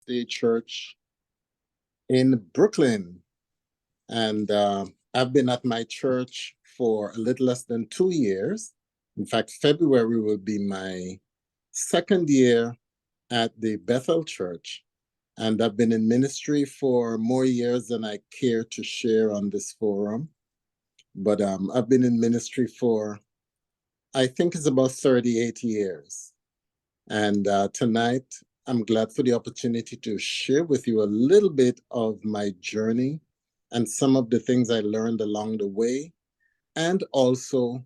Day Church in Brooklyn. And I've been at my church for a little less than 2 years. In fact, February will be my second year at the Bethel Church. And I've been in ministry for more years than I care to share on this forum. But I've been in ministry for, I think it's about 38 years. And tonight, I'm glad for the opportunity to share with you a little bit of my journey and some of the things I learned along the way, and also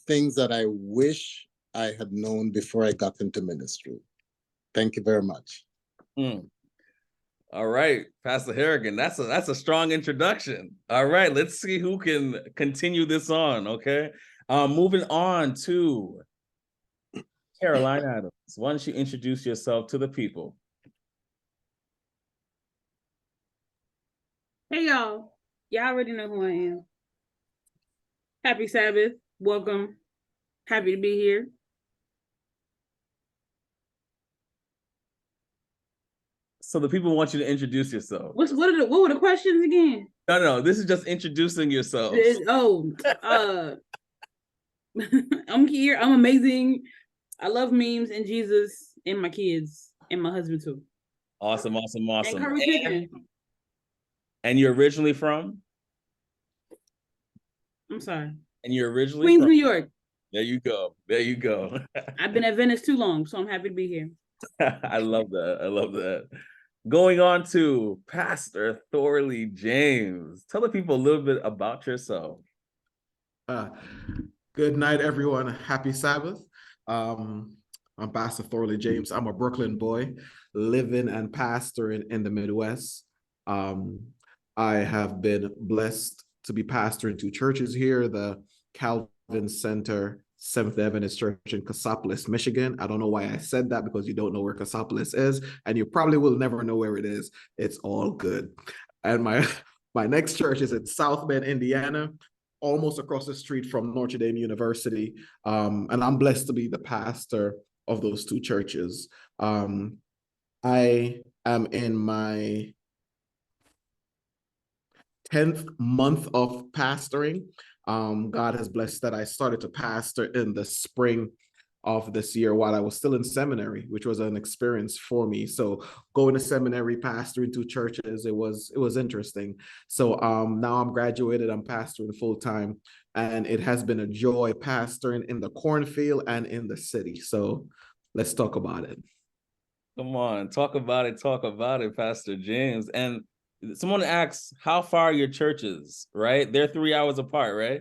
things that I wish I had known before I got into ministry. Thank you very much. All right, Pastor Harrigan, that's a strong introduction. All right, let's see who can continue this on, okay? Moving on to Caroline Adams. Why don't you introduce yourself to the people? Hey, y'all. Y'all already know who I am. Happy Sabbath. Welcome. Happy to be here. So the people want you to introduce yourself. What were the questions again? No, this is just introducing yourself. I'm here. I'm amazing. I love memes and Jesus and my kids and my husband too. Awesome. And curry chicken. And you're originally from? I'm sorry. And you're originally Queens, from? New York. There you go. I've been at Venice too long, so I'm happy to be here. I love that. Going on to Pastor Thorly James. Tell the people a little bit about yourself. Good night, everyone. Happy Sabbath. I'm Pastor Thorly James. I'm a Brooklyn boy, living and pastoring in the Midwest. I have been blessed to be pastoring two churches here, the Calvin Center Seventh-day Adventist Church in Cassopolis, Michigan. I don't know why I said that, because you don't know where Cassopolis is, and you probably will never know where it is. It's all good. And my next church is in South Bend, Indiana, almost across the street from Notre Dame University. And I'm blessed to be the pastor of those two churches. I am in my 10th month of pastoring. God has blessed that I started to pastor in the spring of this year while I was still in seminary, which was an experience for me. So going to seminary, pastoring two churches, it was interesting. So now I'm graduated, I'm pastoring full time, and it has been a joy pastoring in the cornfield and in the city. So let's talk about it. Come on, talk about it, Pastor James. And someone asks, how far are your churches, right? They're 3 hours apart, right?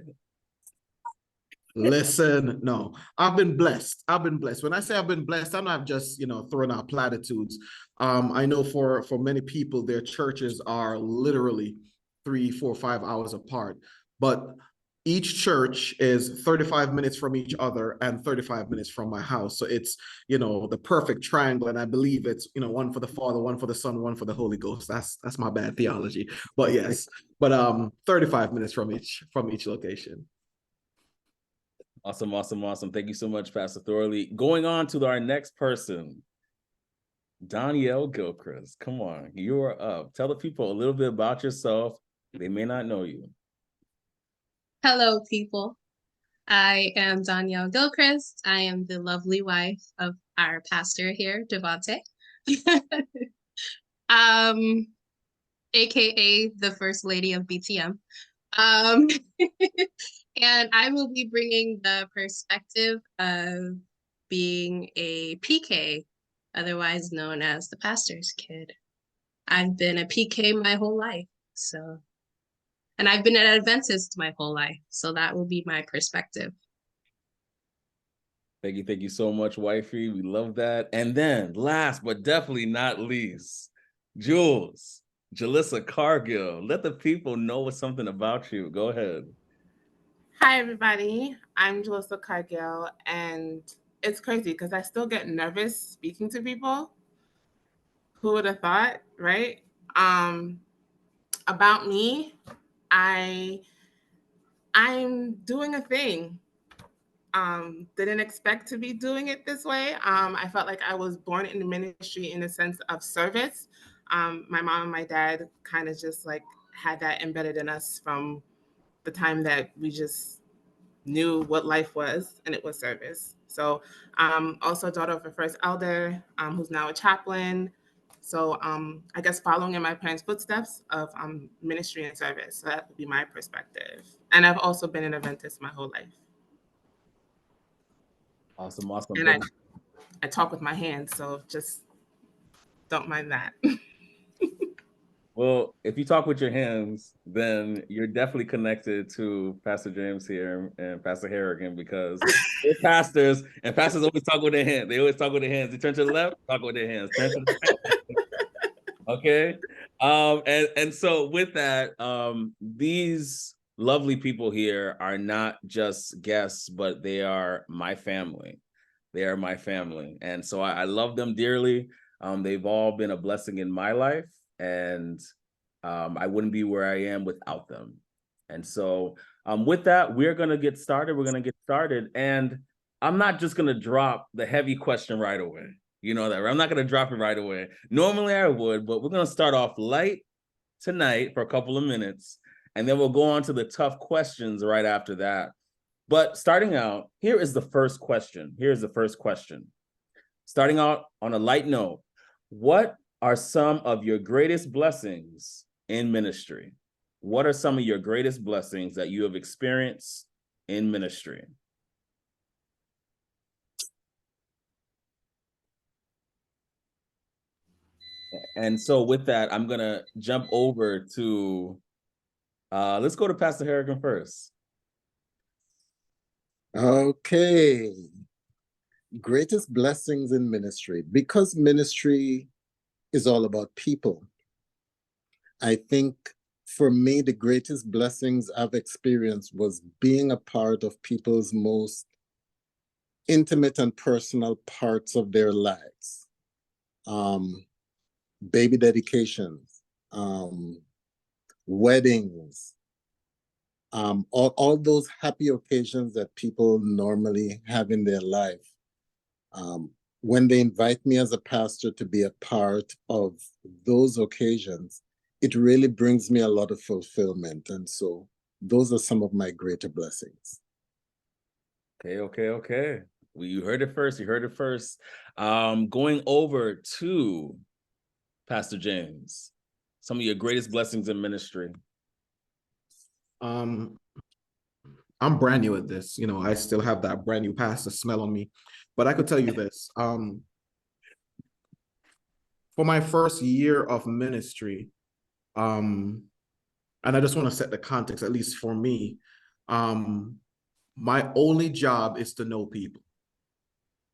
Listen, no, I've been blessed. When I say I've been blessed, I'm not just, throwing out platitudes. I know for many people, their churches are literally 3, 4, 5 hours apart, but each church is 35 minutes from each other and 35 minutes from my house. So it's, the perfect triangle. And I believe it's, one for the Father, one for the Son, one for the Holy Ghost. That's my bad theology, but yes, but 35 minutes from each location. Awesome. Thank you so much, Pastor Thorly. Going on to our next person, Donyelle Gilchrist. Come on, you are up. Tell the people a little bit about yourself. They may not know you. Hello, people. I am Donyelle Gilchrist. I am the lovely wife of our pastor here, Devonte. AKA the First Lady of BTM. And I will be bringing the perspective of being a PK, otherwise known as the pastor's kid. I've been a PK my whole life, and I've been an Adventist my whole life, so that will be my perspective. Thank you so much, wifey. We love that. And then, last but definitely not least, Julissa Cargill. Let the people know something about you. Go ahead. Hi, everybody. I'm Julissa Cargill, and it's crazy because I still get nervous speaking to people. Who would have thought, right? About me, I'm doing a thing. Didn't expect to be doing it this way. I felt like I was born in the ministry in a sense of service. My mom and my dad kind of just like had that embedded in us from the time that we just knew what life was, and it was service. So also daughter of a first elder who's now a chaplain. So I guess following in my parents' footsteps of ministry and service. So that would be my perspective. And I've also been an Adventist my whole life. Awesome, awesome. And I talk with my hands, so just don't mind that. Well, if you talk with your hands, then you're definitely connected to Pastor James here and Pastor Harrigan, because they're pastors, and pastors always talk with their hands. They always talk with their hands. They turn to the left, talk with their hands. Turn to the right. Okay. And so with that, these lovely people here are not just guests, but they are my family. They are my family. And so I love them dearly. They've all been a blessing in my life, and I wouldn't be where I am without them. And so with that, we're going to get started. And I'm not just going to drop the heavy question right away. You know that, right? I'm not going to drop it right away. Normally I would, but we're going to start off light tonight for a couple of minutes, and then we'll go on to the tough questions right after that. But starting out, here is the first question. Here's the first question. Starting out on a light note, what are some of your greatest blessings in ministry? What are some of your greatest blessings that you have experienced in ministry? And so with that, I'm going to jump over to, let's go to Pastor Harrigan first. Okay. Greatest blessings in ministry. Because ministry is all about people, I think for me, the greatest blessings I've experienced was being a part of people's most intimate and personal parts of their lives. Baby dedications, weddings, all those happy occasions that people normally have in their life. When they invite me as a pastor to be a part of those occasions, it really brings me a lot of fulfillment. And so those are some of my greater blessings. Okay. Well, you heard it first. Going over to Pastor James, some of your greatest blessings in ministry. I'm brand new at this. You know, I still have that brand new pastor smell on me. But I could tell you this. For my first year of ministry, and I just want to set the context, at least for me, my only job is to know people.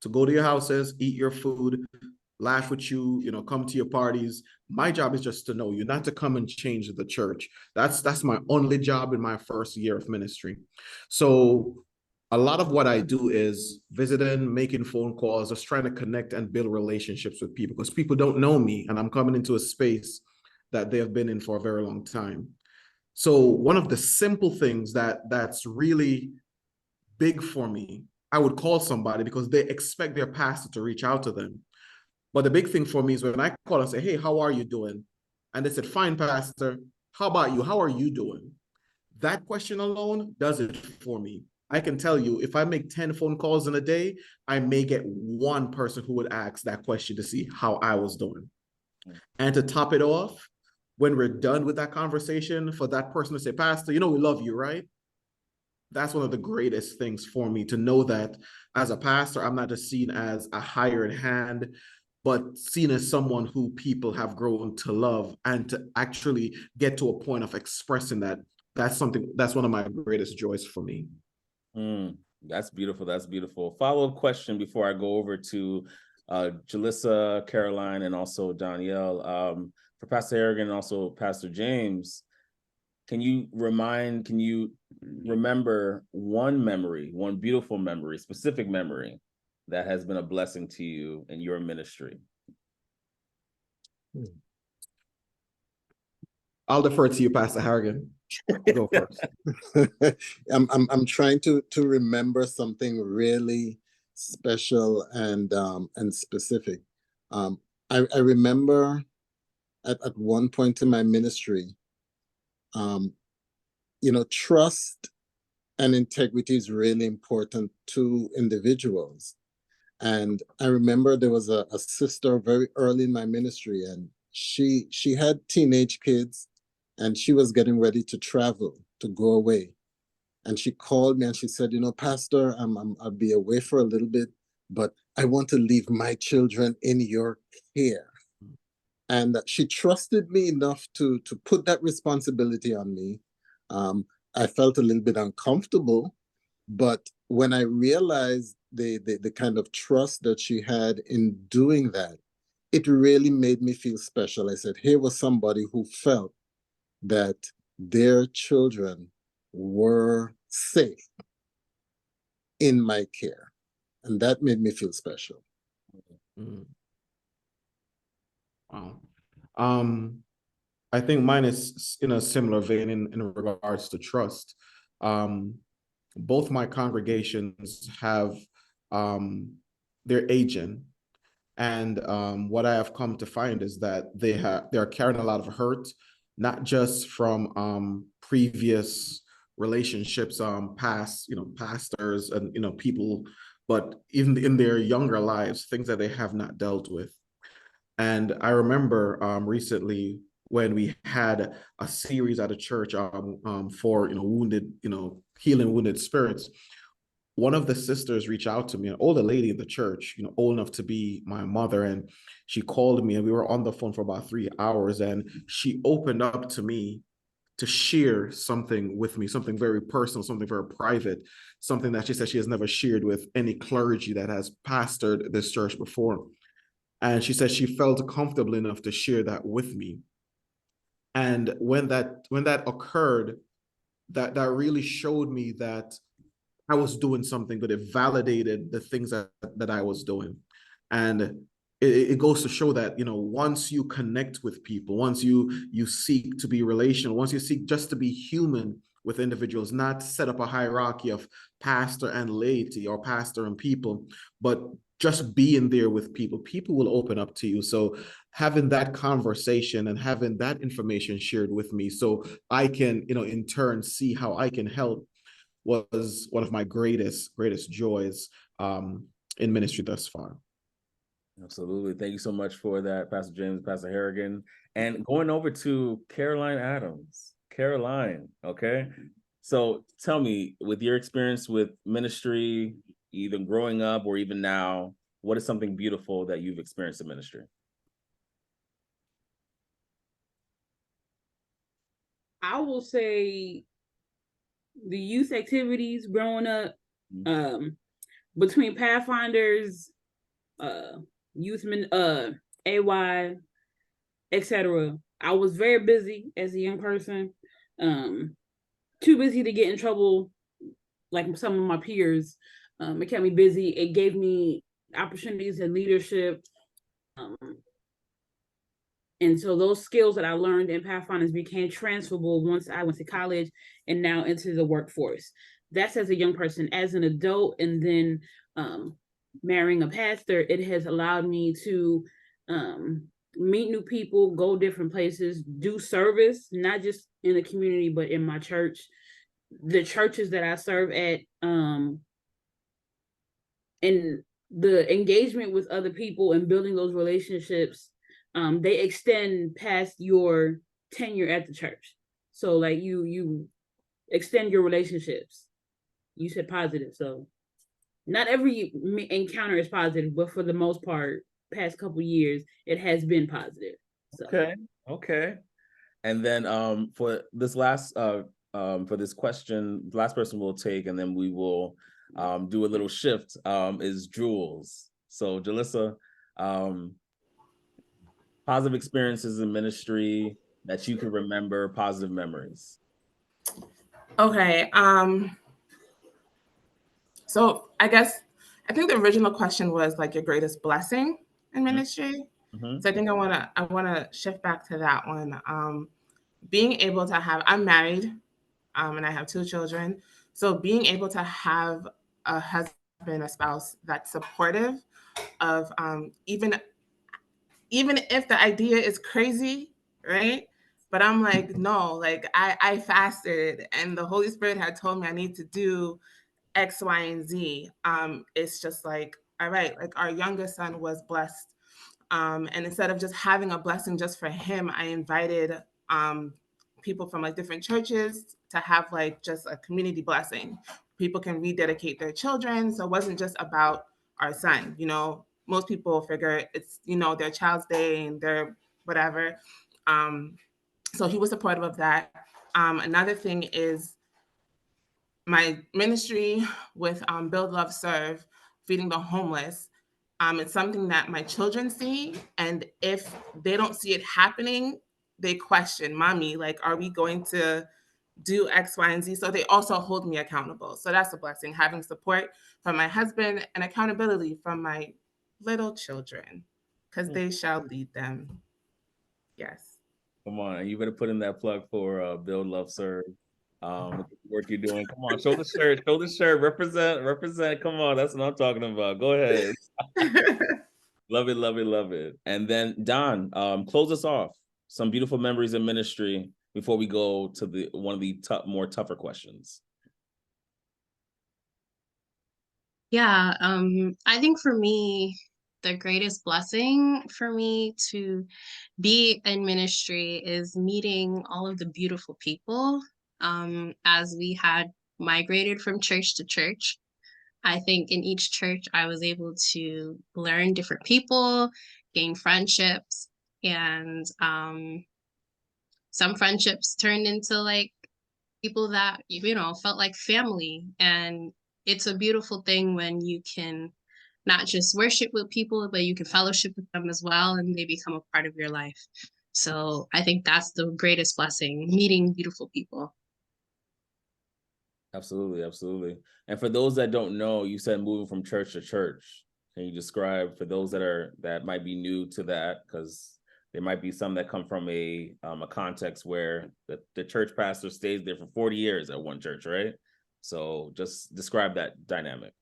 To go to your houses, eat your food, laugh with you, you know, come to your parties. My job is just to know you, not to come and change the church. That's my only job in my first year of ministry. So a lot of what I do is visiting, making phone calls, just trying to connect and build relationships with people, because people don't know me and I'm coming into a space that they have been in for a very long time. So one of the simple things that's really big for me, I would call somebody because they expect their pastor to reach out to them. But the big thing for me is when I call and say, hey, how are you doing? And they said, fine, pastor. How about you? How are you doing? That question alone does it for me. I can tell you, if I make 10 phone calls in a day, I may get one person who would ask that question to see how I was doing. And to top it off, when we're done with that conversation, for that person to say, pastor, you know, we love you, right? That's one of the greatest things for me, to know that as a pastor, I'm not just seen as a hired hand, but seen as someone who people have grown to love, and to actually get to a point of expressing that. That's one of my greatest joys for me. That's beautiful. Follow-up question before I go over to Julissa, Caroline, and also Donyelle. For Pastor Harrigan and also Pastor James, can you remember one beautiful memory, specific memory that has been a blessing to you in your ministry? I'll defer to you, Pastor Harrigan. Go first. I'm trying to remember something really special and specific. I remember at one point in my ministry, trust and integrity is really important to individuals. And I remember there was a sister very early in my ministry, and she had teenage kids, and she was getting ready to travel, to go away. And she called me and she said, Pastor, I'll be away for a little bit, but I want to leave my children in your care. And she trusted me enough to put that responsibility on me. I felt a little bit uncomfortable, but when I realized the kind of trust that she had in doing that, it really made me feel special. I said, here was somebody who felt that their children were safe in my care. And that made me feel special. Mm. Wow. I think mine is in a similar vein in regards to trust. Both my congregations have they're aging, and what I have come to find is that they're carrying a lot of hurt, not just from previous relationships, past pastors and people, but even in their younger lives, things that they have not dealt with. And I remember recently when we had a series at a church for wounded, healing wounded spirits. One of the sisters reached out to me, an older lady in the church, old enough to be my mother, and she called me, and we were on the phone for about 3 hours, and she opened up to me to share something with me, something very personal, something very private, something that she said she has never shared with any clergy that has pastored this church before. And she said she felt comfortable enough to share that with me. And when that occurred, that really showed me that I was doing something good. It validated the things that I was doing. And it goes to show that, once you connect with people, once you seek to be relational, once you seek just to be human with individuals, not set up a hierarchy of pastor and laity or pastor and people, but just being there with people, people will open up to you. So having that conversation and having that information shared with me so I can, in turn see how I can help was one of my greatest joys in ministry thus far. Absolutely. Thank you so much for that, Pastor James, Pastor Harrigan. And going over to Caroline Adams. Caroline, okay? So tell me, with your experience with ministry, either growing up or even now, what is something beautiful that you've experienced in ministry? I will say the youth activities growing up, between Pathfinders, Youthman, AY, etc. I was very busy as a young person. Too busy to get in trouble like some of my peers. It kept me busy. It gave me opportunities in leadership. And so those skills that I learned in Pathfinders became transferable once I went to college and now into the workforce. That's as a young person. As an adult, and then marrying a pastor, it has allowed me to meet new people, go different places, do service, not just in the community, but in my church. The churches that I serve at, and the engagement with other people and building those relationships, they extend past your tenure at the church. So like you extend your relationships. You said positive, so not every encounter is positive, but for the most part, past couple years, it has been positive. So. Okay. And then for this last for this question, the last person we'll take, and then we will do a little shift, is Jules. So Julissa, positive experiences in ministry that you can remember, positive memories. Okay. So I think the original question was like your greatest blessing in ministry. So I think I wanna shift back to that one. being able to have, I'm married, and I have 2 children. So being able to have a husband, a spouse that's supportive of, even if the idea is crazy, right? But I'm like, no, like I fasted and the Holy Spirit had told me I need to do X, Y, and Z. It's just like, all right, like our youngest son was blessed. And instead of just having a blessing just for him, I invited people from like different churches to have like just a community blessing. People can rededicate their children. So it wasn't just about our son. You know, most people figure it's, you know, their child's day and their whatever. Um, so he was supportive of that. Another thing is my ministry with Build, Love, Serve, feeding the homeless. It's something that my children see, and if they don't see it happening, they question, "Mommy, like, are we going to do X, Y, and Z?" So they also hold me accountable. So that's a blessing, having support from my husband and accountability from my little children, because they shall lead them. Yes. Come on, you better put in that plug for Build, Love, Serve. With the work you're doing. Come on, show the shirt, represent. Come on, that's what I'm talking about. Go ahead. Love it, love it, love it. And then Don, close us off. Some beautiful memories in ministry before we go to the one of the more tougher questions. Yeah, I think for me, the greatest blessing for me to be in ministry is meeting all of the beautiful people. As we had migrated from church to church, I think in each church I was able to learn different people, gain friendships, and some friendships turned into like people that, you know, felt like family. And it's a beautiful thing when you can not just worship with people, but you can fellowship with them as well, and they become a part of your life. So I think that's the greatest blessing, meeting beautiful people. Absolutely, absolutely. And for those that don't know, you said moving from church to church. Can you describe for those that might be new to that, because there might be some that come from a context where the church pastor stays there for 40 years at one church, right? So just describe that dynamic.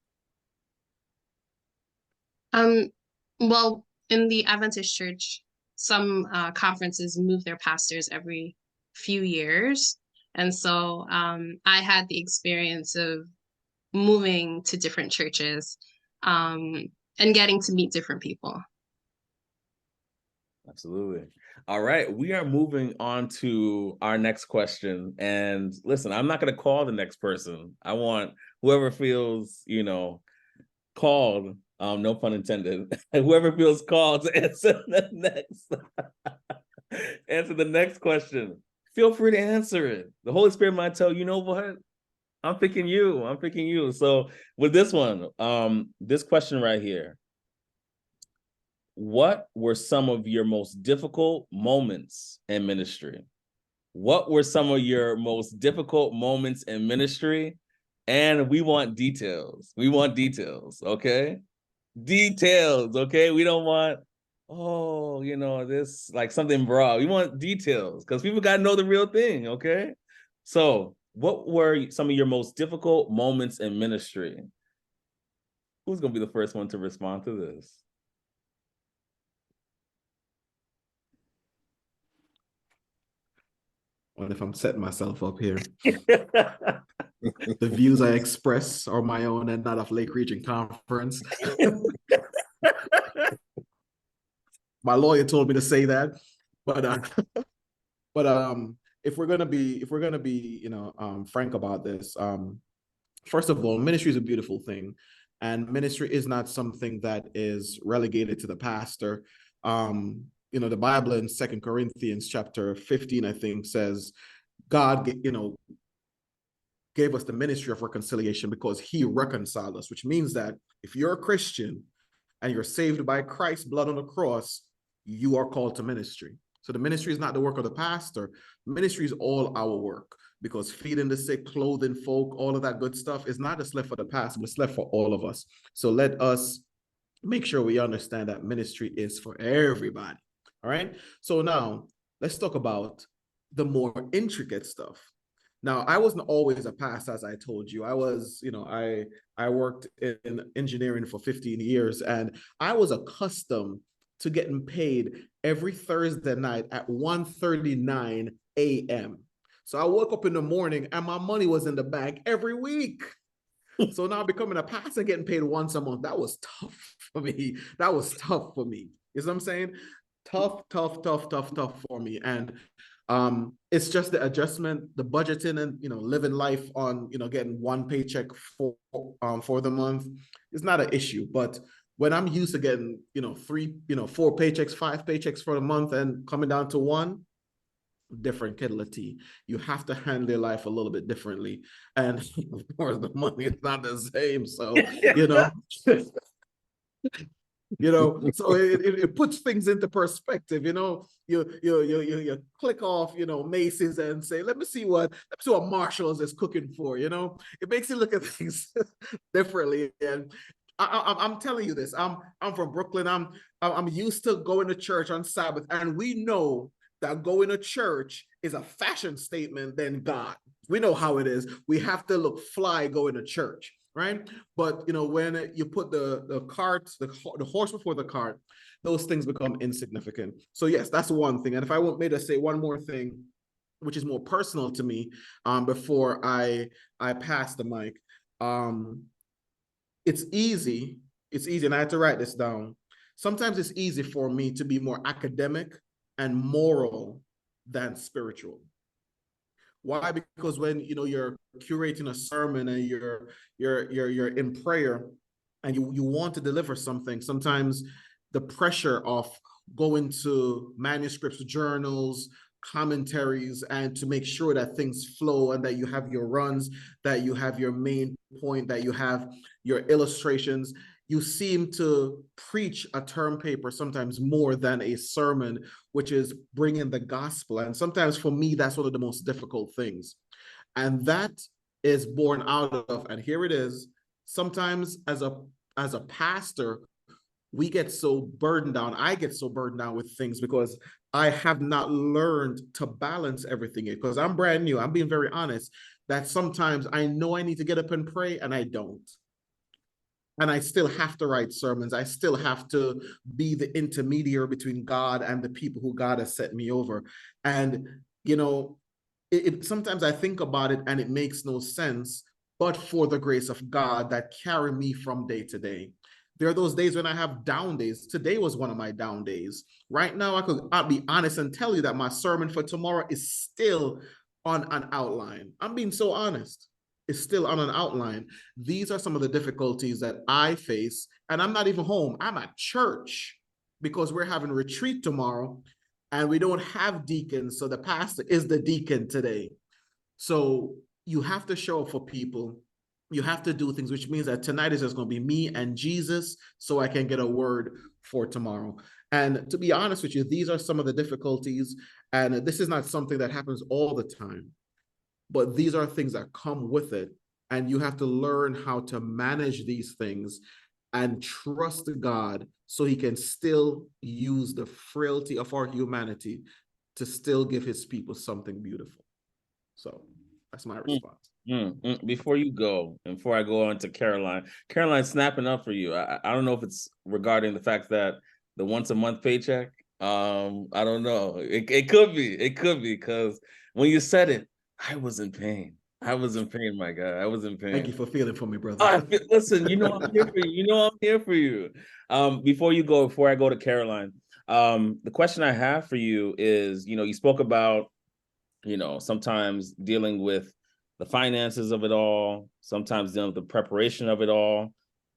Well, in the Adventist church, some conferences move their pastors every few years. And so I had the experience of moving to different churches and getting to meet different people. Absolutely. All right, we are moving on to our next question. And listen, I'm not going to call the next person. I want whoever feels, called, no pun intended, whoever feels called to answer the next question. Feel free to answer it. The Holy Spirit might tell you know what? I'm picking you. So with this one, this question right here. What were some of your most difficult moments in ministry? What were some of your most difficult moments in ministry? And we want details. Okay? Details, okay? We don't want, this like something broad. We want details because people got to know the real thing, okay? So, what were some of your most difficult moments in ministry? Who's going to be the first one to respond to this? What if I'm setting myself up here? The views I express are my own and not of Lake Region Conference. My lawyer told me to say that, but if we're gonna be frank about this, first of all, ministry is a beautiful thing, and ministry is not something that is relegated to the pastor. The Bible in 2 Corinthians chapter 15, I think, says God, gave us the ministry of reconciliation because he reconciled us, which means that if you're a Christian and you're saved by Christ's blood on the cross, you are called to ministry. So the ministry is not the work of the pastor. Ministry is all our work, because feeding the sick, clothing folk, all of that good stuff is not just left for the pastor, but it's left for all of us. So let us make sure we understand that ministry is for everybody. All right. So now let's talk about the more intricate stuff. Now, I wasn't always a pastor, as I told you. I was, I worked in engineering for 15 years, and I was accustomed to getting paid every Thursday night at 1:39 a.m. So I woke up in the morning and my money was in the bank every week. So now becoming a pastor, getting paid once a month, that was tough for me. That was tough for me. You know what I'm saying? Tough for me. And it's just the adjustment, the budgeting, and living life on getting one paycheck for the month is not an issue. But when I'm used to getting 4 paychecks, 5 paychecks for the month, and coming down to one, different kettle of tea. You have to handle your life a little bit differently, and of course the money is not the same. So so it puts things into perspective. You click off Macy's and say, let me see what Marshall's is cooking for. It makes you look at things differently. And I'm telling you this. I'm from Brooklyn. I'm used to going to church on Sabbath, and we know that going to church is a fashion statement than God. We know how it is. We have to look fly going to church, right? But when you put the cart, the horse before the cart, those things become insignificant. So yes, that's one thing. And if I want me to say one more thing, which is more personal to me, before I pass the mic, it's easy, and I had to write this down. Sometimes it's easy for me to be more academic and moral than spiritual. Why? Because when you're curating a sermon and you're in prayer and you want to deliver something, sometimes the pressure of going to manuscripts, journals, commentaries, and to make sure that things flow and that you have your runs, that you have your main point, that you have your illustrations. You seem to preach a term paper sometimes more than a sermon, which is bringing the gospel. And sometimes for me, that's one of the most difficult things. And that is born out of, and here it is, sometimes as a pastor, we get so burdened down. I get so burdened down with things because I have not learned to balance everything. Because I'm brand new. I'm being very honest that sometimes I know I need to get up and pray and I don't. And I still have to write sermons. I still have to be the intermediary between God and the people who God has set me over. And, sometimes I think about it and it makes no sense, but for the grace of God that carry me from day to day. There are those days when I have down days. Today was one of my down days. Right now, I'll be honest and tell you that my sermon for tomorrow is still on an outline. I'm being so honest. Is still on an outline. These are some of the difficulties that I face, and I'm not even home. I'm at church because we're having retreat tomorrow and we don't have deacons. So the pastor is the deacon today. So you have to show up for people. You have to do things, which means that tonight is just going to be me and Jesus so I can get a word for tomorrow. And to be honest with you, these are some of the difficulties. And this is not something that happens all the time. But these are things that come with it. And you have to learn how to manage these things and trust God so he can still use the frailty of our humanity to still give his people something beautiful. So that's my response. Before you go, and before I go on to Caroline's snapping up for you. I don't know if it's regarding the fact that the once a month paycheck. I don't know. It could be because when you said it, I was in pain. My God. I was in pain. Thank you for feeling for me, brother. Listen, I'm here for you. I'm here for you. Before I go to Caroline, the question I have for you is, you spoke about, sometimes dealing with the finances of it all, sometimes dealing with the preparation of it all.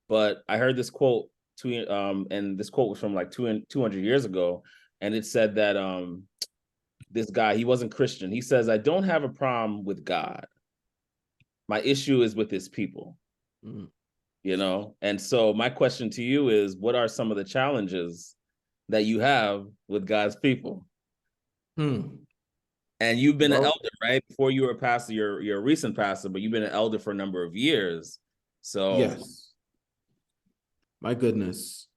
But I heard this quote, and this quote was from like 200 years ago, and it said that this guy, he wasn't Christian. He says, I don't have a problem with God. My issue is with his people, And so my question to you is, what are some of the challenges that you have with God's people? And you've been an elder, right? Before you were a pastor, you're a recent pastor, but you've been an elder for a number of years. So yes, my goodness.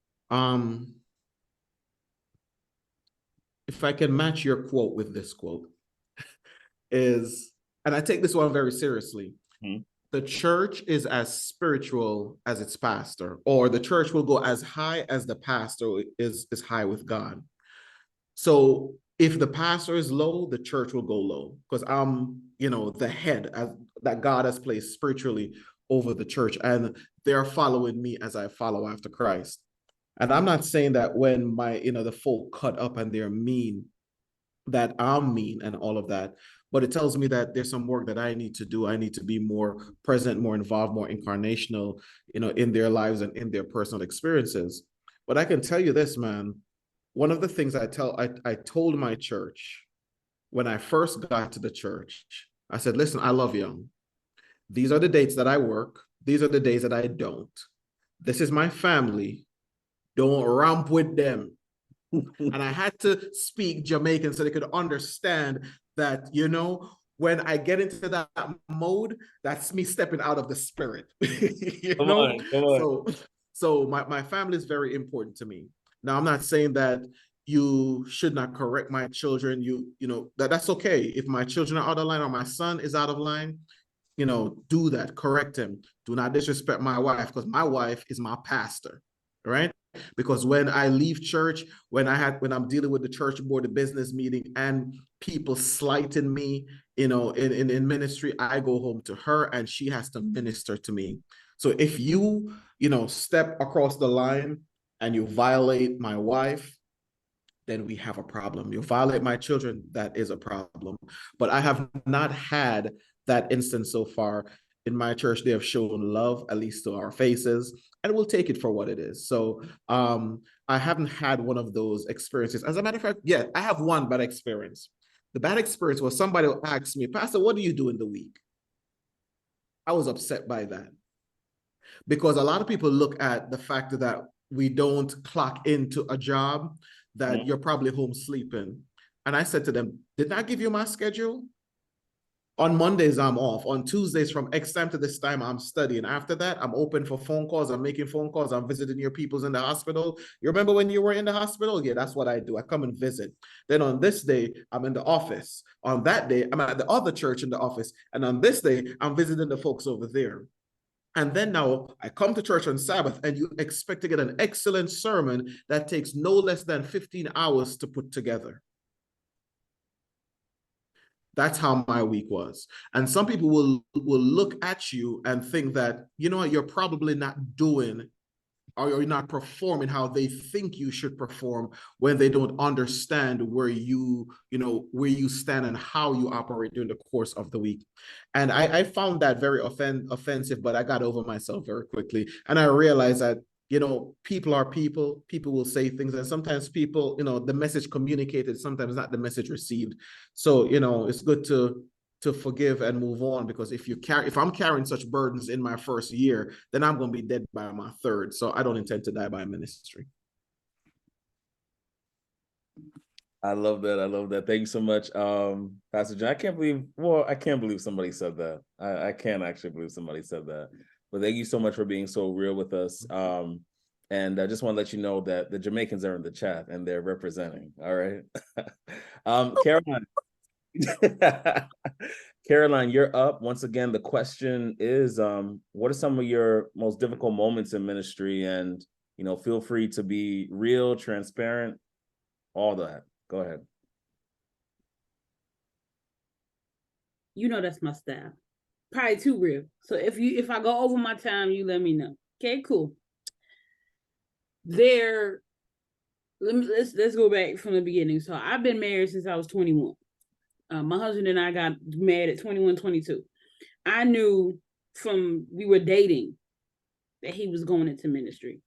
If I can match your quote with this quote, is, and I take this one very seriously, Mhm. the church is as spiritual as its pastor, or the church will go as high as the pastor is high with God. So if the pastor is low, the church will go low, because I'm, the head that God has placed spiritually over the church, and they're following me as I follow after Christ. And I'm not saying that when the folk cut up and they're mean, that I'm mean and all of that, but it tells me that there's some work that I need to do. I need to be more present, more involved, more incarnational, in their lives and in their personal experiences. But I can tell you this, man, one of the things I told my church when I first got to the church, I said, listen, I love you. These are the dates that I work. These are the days that I don't. This is my family. Don't ramp with them. And I had to speak Jamaican so they could understand that, when I get into that mode, that's me stepping out of the spirit. Come on. So my family is very important to me. Now, I'm not saying that you should not correct my children. That's okay. If my children are out of line or my son is out of line, do that, correct him. Do not disrespect my wife, because my wife is my pastor, right? Because when I leave church, when I'm dealing with the church board, the business meeting, and people slighting me, in ministry, I go home to her and she has to minister to me. So if you, step across the line and you violate my wife, then we have a problem. You violate my children, that is a problem. But I have not had that instance so far. In my church, they have shown love, at least to our faces, and we'll take it for what it is. So I haven't had one of those experiences. As a matter of fact, yeah, I have one bad experience. The bad experience was somebody asked me, Pastor, what do you do in the week? I was upset by that, because a lot of people look at the fact that we don't clock into a job, that you're probably home sleeping. And I said to them, didn't I give you my schedule? On Mondays, I'm off. On Tuesdays, from X time to this time, I'm studying. After that, I'm open for phone calls. I'm making phone calls. I'm visiting your peoples in the hospital. You remember when you were in the hospital? Yeah, that's what I do. I come and visit. Then on this day, I'm in the office. On that day, I'm at the other church in the office. And on this day, I'm visiting the folks over there. And then now I come to church on Sabbath, and you expect to get an excellent sermon that takes no less than 15 hours to put together. That's how my week was. And some people will look at you and think that, you're probably not doing, or you're not performing how they think you should perform, when they don't understand where you stand and how you operate during the course of the week. And I found that very offensive, but I got over myself very quickly. And I realized that, people are people will say things, and sometimes people, the message communicated, sometimes not the message received. So, it's good to forgive and move on, because if I'm carrying such burdens in my first year, then I'm going to be dead by my third. So I don't intend to die by ministry. I love that. Thank you so much, Pastor John. I can't believe somebody said that. I can't actually believe somebody said that. But thank you so much for being so real with us. And I just want to let you know that the Jamaicans are in the chat and they're representing. All right. Caroline. Caroline, you're up. Once again, the question is, what are some of your most difficult moments in ministry? And, feel free to be real, transparent, all that. Go ahead. That's my style. Probably too real. So if I go over my time, you let me know. Okay, cool. Let's go back from the beginning. So I've been married since I was 21. My husband and I got married at 21, 22. I knew from we were dating that he was going into ministry.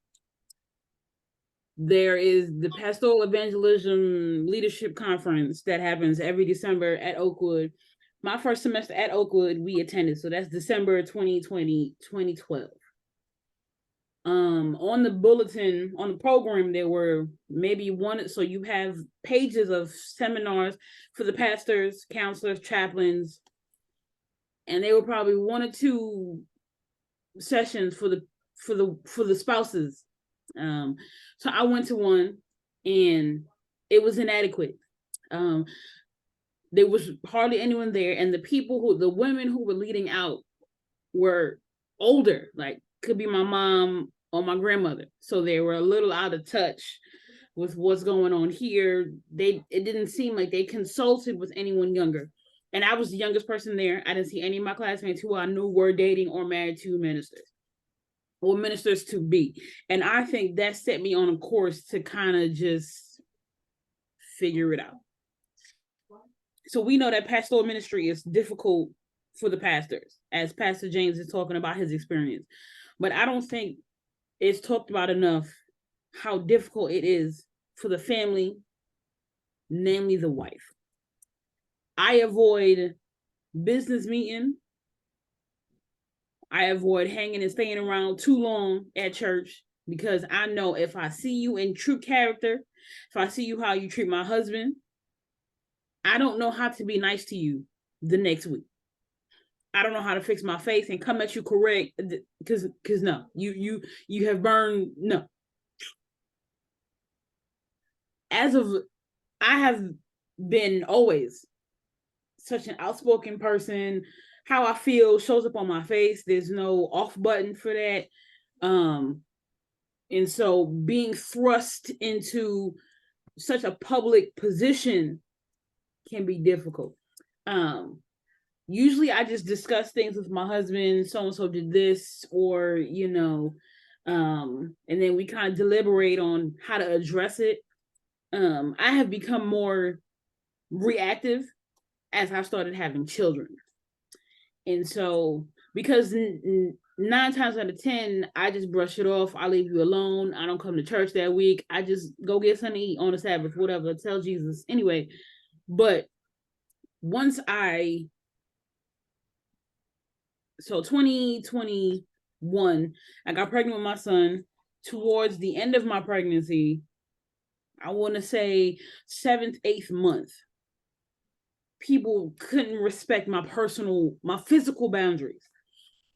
There is the Pastoral Evangelism Leadership Conference that happens every December at Oakwood. My first semester at Oakwood, we attended. So that's December 2012. On the bulletin, on the program, there were maybe one. So you have pages of seminars for the pastors, counselors, chaplains, and there were probably one or two sessions for the spouses. So I went to one, and it was inadequate. there was hardly anyone there, and the women who were leading out were older, like could be my mom or my grandmother. So they were a little out of touch with what's going on here. It didn't seem like they consulted with anyone younger. And I was the youngest person there. I didn't see any of my classmates who I knew were dating or married to ministers or ministers to be. And I think that set me on a course to kind of just figure it out. So we know that pastoral ministry is difficult for the pastors, as Pastor James is talking about his experience. But I don't think it's talked about enough how difficult it is for the family, namely the wife. I avoid business meeting. I avoid hanging and staying around too long at church, because I know if I see you in true character, if I see you how you treat my husband, I don't know how to be nice to you the next week. I don't know how to fix my face and come at you correct, because no, you have burned. No. I have been always such an outspoken person. How I feel shows up on my face. There's no off button for that. And so being thrust into such a public position can be difficult. Usually I just discuss things with my husband, so-and-so did this, or, and then we kind of deliberate on how to address it. I have become more reactive as I've started having children. And so, because 9 times out of 10, I just brush it off. I leave you alone. I don't come to church that week. I just go get something to eat on the Sabbath, whatever. Tell Jesus. Anyway, but once so 2021, I got pregnant with my son. Towards the end of my pregnancy, I want to say 7th, 8th month, people couldn't respect my physical boundaries.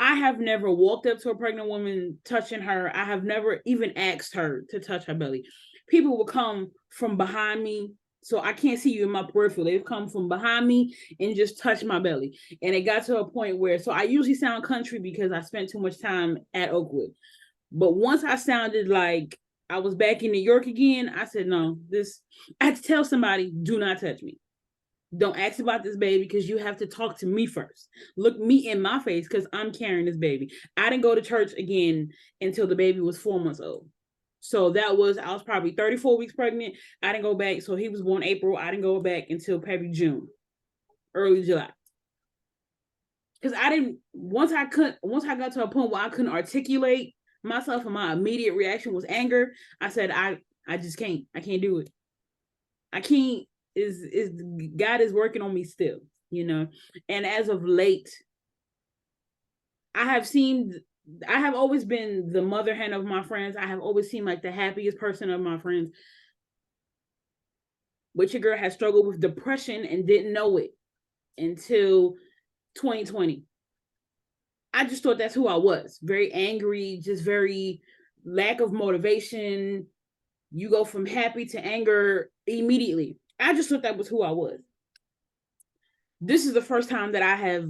I have never walked up to a pregnant woman touching her. I have never even asked her to touch her belly. People will come from behind me, so I can't see you in my peripheral. They've come from behind me and just touch my belly. And it got to a point where, so I usually sound country because I spent too much time at Oakwood. But once I sounded like I was back in New York again, I said, no, I had to tell somebody, do not touch me. Don't ask about this baby, because you have to talk to me first. Look me in my face, because I'm carrying this baby. I didn't go to church again until the baby was 4 months old. So I was probably 34 weeks pregnant. I didn't go back. So he was born April. I didn't go back until probably June, early July. Because once I got to a point where I couldn't articulate myself and my immediate reaction was anger, I said, I just can't. I can't do it. I can't. God is working on me still, and as of late, I have always been the mother hen of my friends. I have always seemed like the happiest person of my friends. But your girl has struggled with depression and didn't know it until 2020. I just thought that's who I was. Very angry, just very lack of motivation. You go from happy to anger immediately. I just thought that was who I was. This is the first time that I have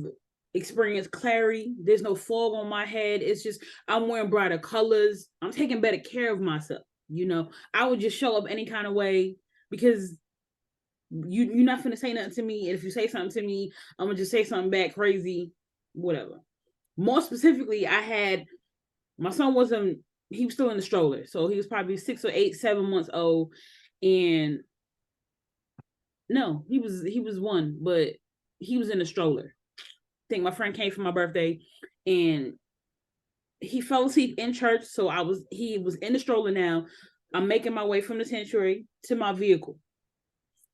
experienced clarity. There's no fog on my head. It's just, I'm wearing brighter colors. I'm taking better care of myself. I would just show up any kind of way, because you're not going to say nothing to me. And if you say something to me, I'm going to just say something back crazy, whatever. More specifically, my son he was still in the stroller. So he was probably 6 or 8, 7 months old. And no, he was 1, but he was in the stroller. I think my friend came for my birthday, and he fell asleep in church. So he was in the stroller now. I'm making my way from the sanctuary to my vehicle.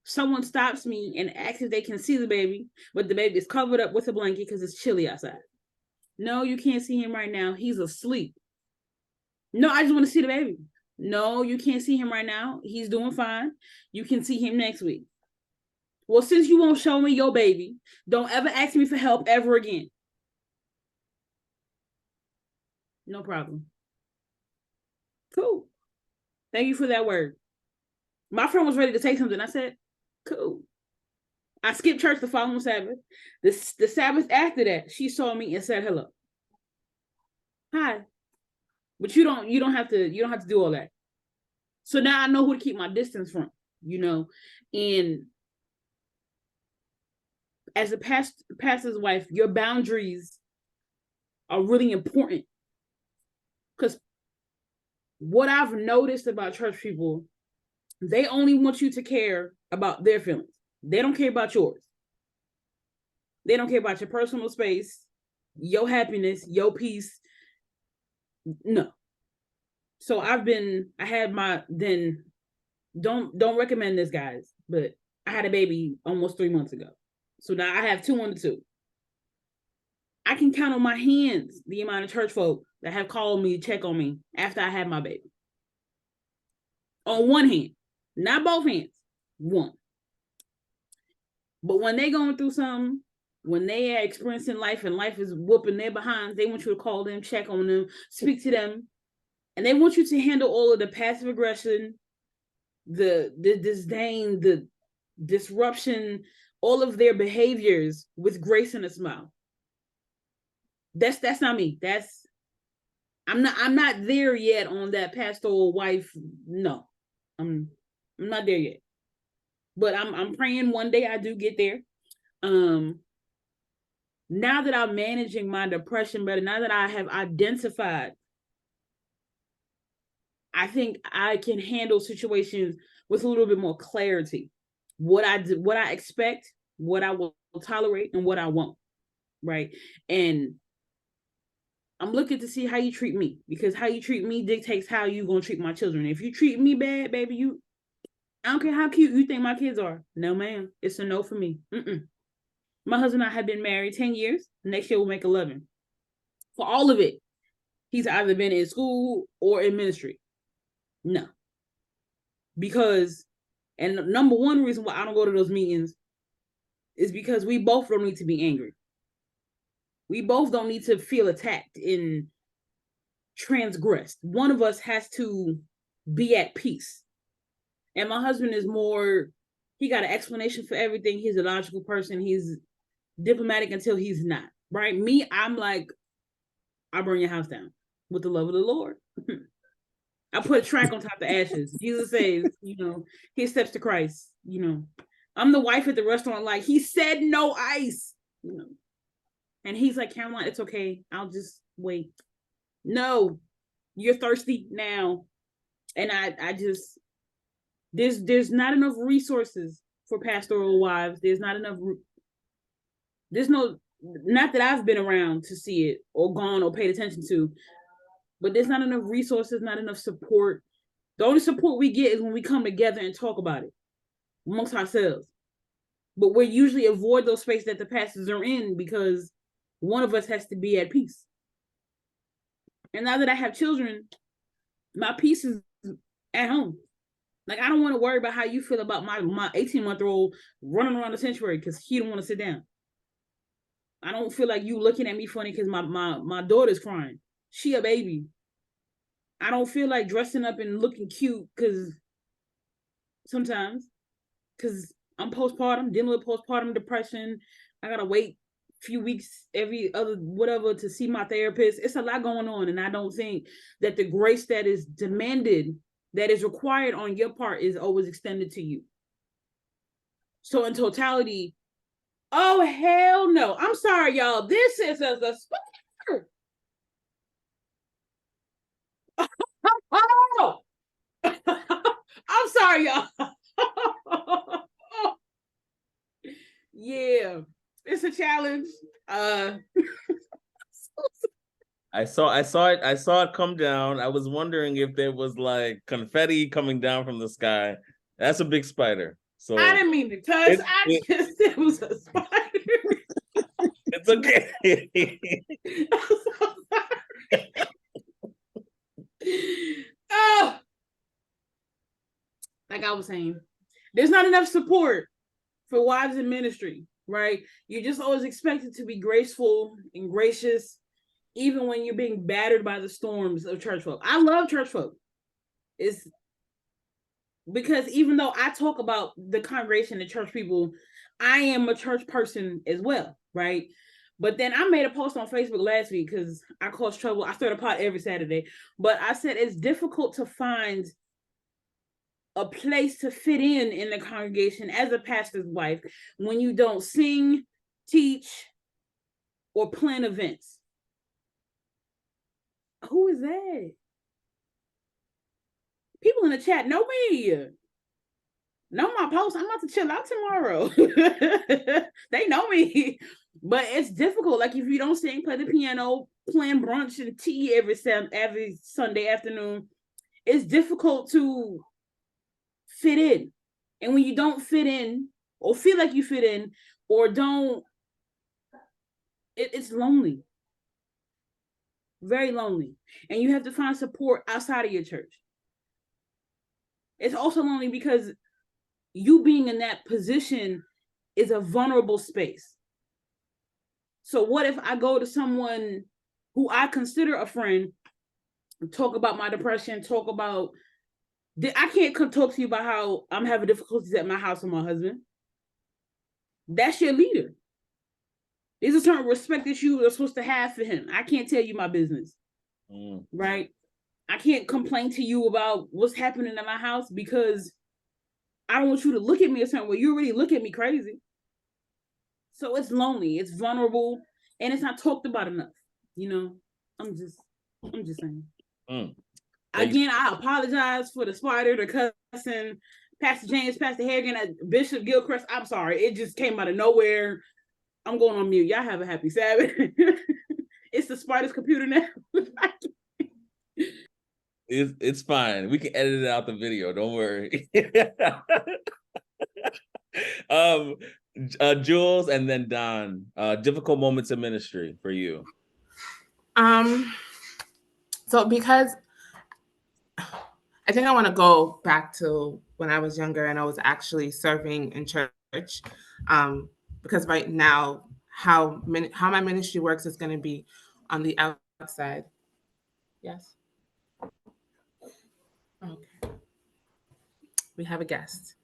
Someone stops me and asks if they can see the baby, but the baby is covered up with a blanket because it's chilly outside. No, you can't see him right now. He's asleep. No, I just want to see the baby. No, you can't see him right now. He's doing fine. You can see him next week. Well, since you won't show me your baby, don't ever ask me for help ever again. No problem. Cool. Thank you for that word. My friend was ready to say something. I said, cool. I skipped church the following Sabbath. The Sabbath after that, she saw me and said hello. Hi. But you don't have to do all that. So now I know who to keep my distance from, and as a pastor's wife, your boundaries are really important. Because what I've noticed about church people, they only want you to care about their feelings. They don't care about yours. They don't care about your personal space, your happiness, your peace. No. So don't recommend this, guys, but I had a baby almost 3 months ago. So now I have 2 on the 2. I can count on my hands the amount of church folk that have called me to check on me after I had my baby. On one hand, not both hands, one. But when they going through something, when they are experiencing life and life is whooping their behinds, they want you to call them, check on them, speak to them. And they want you to handle all of the passive aggression, the disdain, the disruption, all of their behaviors with grace and a smile. That's not me. I'm not there yet on that pastoral wife. No, I'm not there yet. But I'm praying one day I do get there. Now that I'm managing my depression better, now that I have identified, I think I can handle situations with a little bit more clarity. What I expect, what I will tolerate, and what I won't. Right. And I'm looking to see how you treat me, because how you treat me dictates how you gonna treat my children. If you treat me bad, baby, I don't care how cute you think my kids are. No, ma'am. It's a no for me. My husband and I have been married 10 years. Next year we'll make 11. For all of it, he's either been in school or in ministry. No. Because, and the number one reason why I don't go to those meetings is because we both don't need to be angry. We both don't need to feel attacked and transgressed. One of us has to be at peace. And my husband is more, he got an explanation for everything. He's a logical person. He's diplomatic until he's not. Right? Me, I'm like, I burn your house down with the love of the Lord. I put a track on top of ashes. Jesus says, his steps to Christ. I'm the wife at the restaurant, like, he said no ice. And he's like, Caroline, it's okay. I'll just wait. No, you're thirsty now. And I just, there's not enough resources for pastoral wives. Not that I've been around to see it or gone or paid attention to, but there's not enough resources, not enough support. The only support we get is when we come together and talk about it amongst ourselves. But we usually avoid those spaces that the pastors are in because one of us has to be at peace. And now that I have children, my peace is at home. Like, I don't want to worry about how you feel about my 18-month-old running around the sanctuary because he don't want to sit down. I don't feel like you looking at me funny because my daughter's crying. She a baby. I don't feel like dressing up and looking cute because I'm postpartum, dealing with postpartum depression. I gotta wait a few weeks every other whatever to see my therapist. It's a lot going on, and I don't think that the grace that is demanded, that is required on your part, is always extended to you. So in totality, oh hell no! I'm sorry, y'all. This is a spider. Oh, I'm sorry, y'all. Yeah, it's a challenge. I saw it come down. I was wondering if there was like confetti coming down from the sky. That's a big spider. So I didn't mean to cuss. It was a spider. It's okay. I'm so sorry. Oh, like I was saying, there's not enough support for wives in ministry, right? You're just always expected to be graceful and gracious, even when you're being battered by the storms of church folk. I love church folk. It's because even though I talk about the congregation, the church people, I am a church person as well, right? But then I made a post on Facebook last week because I cause trouble. I start a pot every Saturday, but I said it's difficult to find a place to fit in the congregation as a pastor's wife when you don't sing, teach, or plan events. Who is that? People in the chat know me. Know my post. I'm about to chill out tomorrow. They know me. But it's difficult. Like if you don't sing, play the piano, plan brunch and tea every Sunday afternoon, it's difficult to fit in. And when you don't fit in, or feel like you fit in, or don't, it's lonely. Very lonely. And you have to find support outside of your church. It's also lonely because you being in that position is a vulnerable space. So what if I go to someone who I consider a friend, talk about my depression, talk about, I can't come talk to you about how I'm having difficulties at my house with my husband. That's your leader. There's a certain respect that you are supposed to have for him. I can't tell you my business, right? I can't complain to you about what's happening in my house because I don't want you to look at me a certain way. You already look at me crazy. So it's lonely, it's vulnerable, and it's not talked about enough. You know, I'm just saying. Again, I apologize for the spider, the cussing, Pastor James, Pastor Harrigan, Bishop Gilchrist. I'm sorry, it just came out of nowhere. I'm going on mute. Y'all have a happy Sabbath. It's the spider's computer now. It's fine. We can edit it out the video. Don't worry. Jules and then Don. Difficult moments in ministry for you. So because I think I want to go back to when I was younger and I was actually serving in church. Because right now, how my ministry works is going to be on the outside. Yes. Okay. We have a guest.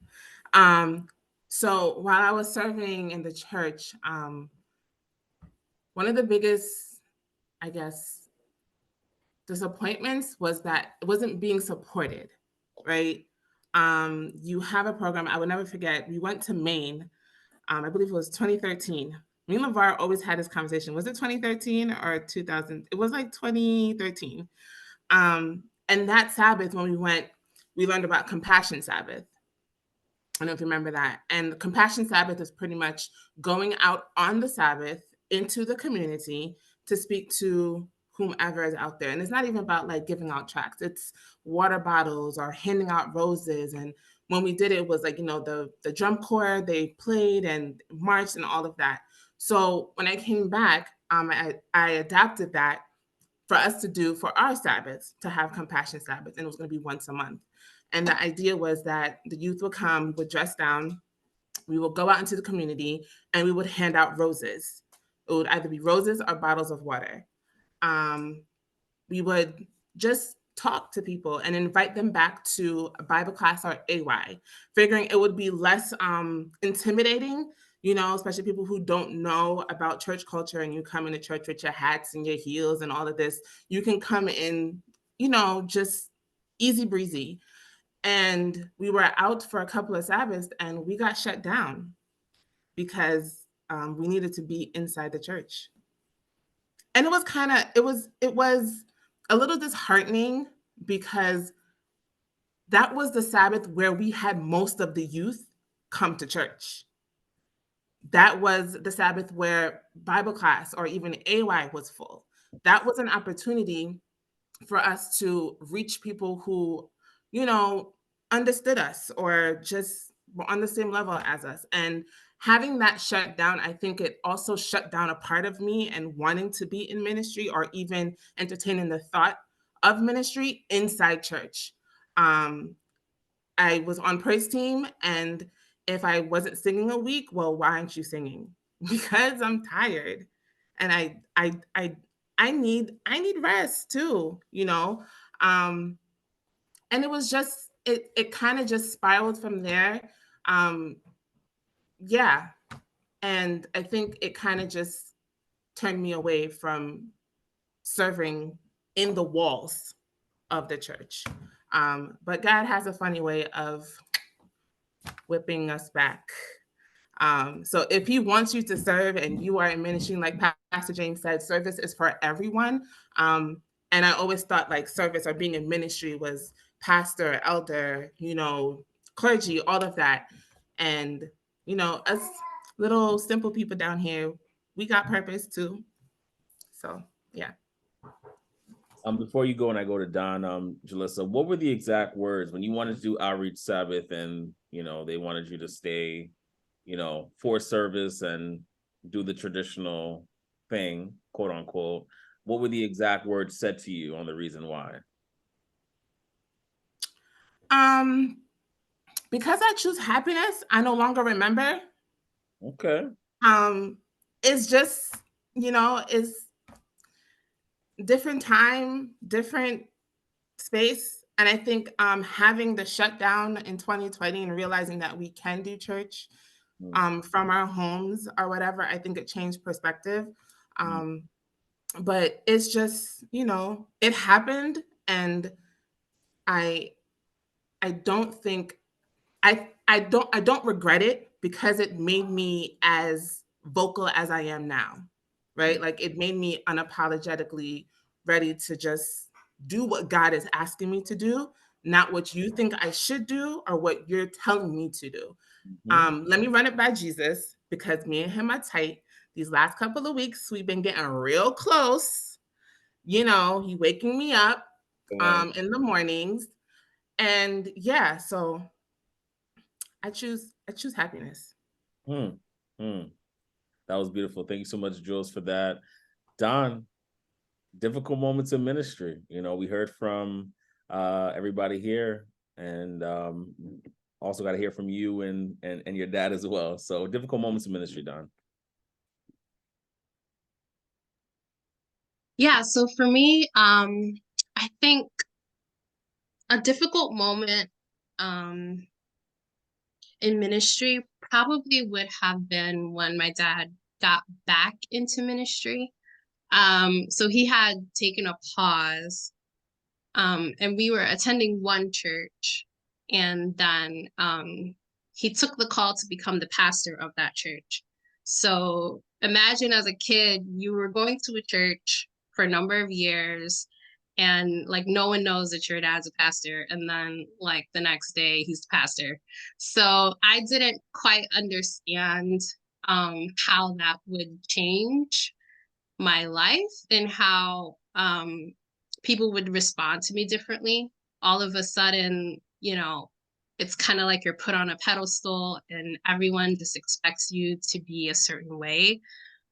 So while I was serving in the church, one of the biggest, I guess, disappointments was that it wasn't being supported, right? You have a program, I would never forget, we went to Maine, I believe it was 2013. Me and LeVar always had this conversation. Was it 2013 or 2000? It was like 2013. And that Sabbath when we went, we learned about Compassion Sabbath. I don't know if you remember that. And Compassion Sabbath is pretty much going out on the Sabbath into the community to speak to whomever is out there. And it's not even about like giving out tracts. It's water bottles or handing out roses. And when we did it, it was like, you know, the drum corps, they played and marched and all of that. So when I came back, I adapted that for us to do for our Sabbaths, to have Compassion Sabbath. And it was going to be once a month. And the idea was that the youth would come, we would dress down, we would go out into the community, and we would hand out roses. It would either be roses or bottles of water. We would just talk to people and invite them back to a Bible class or AY, figuring it would be less intimidating, you know, especially people who don't know about church culture and you come into church with your hats and your heels and all of this. You can come in, you know, just easy breezy. And we were out for a couple of Sabbaths and we got shut down because we needed to be inside the church. And it was a little disheartening because that was the Sabbath where we had most of the youth come to church. That was the Sabbath where Bible class or even AY was full. That was an opportunity for us to reach people who, you know, understood us or just were on the same level as us. And having that shut down, I think it also shut down a part of me and wanting to be in ministry or even entertaining the thought of ministry inside church. I was on praise team, and if I wasn't singing a week, well, why aren't you singing? Because I'm tired, and I need rest too, you know. And it was just it kind of just spiraled from there. Yeah, And I think it kind of just turned me away from serving in the walls of the church. But God has a funny way of whipping us back. So if he wants you to serve and you are in ministry, like Pastor James said, service is for everyone. And I always thought like service or being in ministry was pastor, elder, clergy, all of that. And, us little simple people down here, we got purpose too. So, yeah. Before you go and I go to Don, Julissa, what were the exact words when you wanted to do outreach Sabbath and, they wanted you to stay, for service and do the traditional thing, quote unquote? What were the exact words said to you on the reason why? Because I choose happiness, I no longer remember. Okay. It's just, it's different time, different space. And I think having the shutdown in 2020 and realizing that we can do church from our homes or whatever, I think it changed perspective. But it's just, it happened, and I don't think I don't regret it, because it made me as vocal as I am now, right? Like it made me unapologetically ready to just do what God is asking me to do, not what you think I should do or what you're telling me to do. Let me run it by Jesus, because me and him are tight. These last couple of weeks, we've been getting real close. He waking me up in the mornings. And yeah, so I choose happiness. That was beautiful. Thank you so much, Jules, for that. Don, difficult moments in ministry. We heard from everybody here, and also got to hear from you and your dad as well. So difficult moments in ministry, Don. Yeah, so for me, I think a difficult moment in ministry probably would have been when my dad got back into ministry. So he had taken a pause, and we were attending one church, and then he took the call to become the pastor of that church. So imagine as a kid, you were going to a church for a number of years, and like no one knows that your dad's a pastor, and then like the next day he's the pastor. So I didn't quite understand how that would change my life and how people would respond to me differently. All of a sudden, it's kind of like you're put on a pedestal and everyone just expects you to be a certain way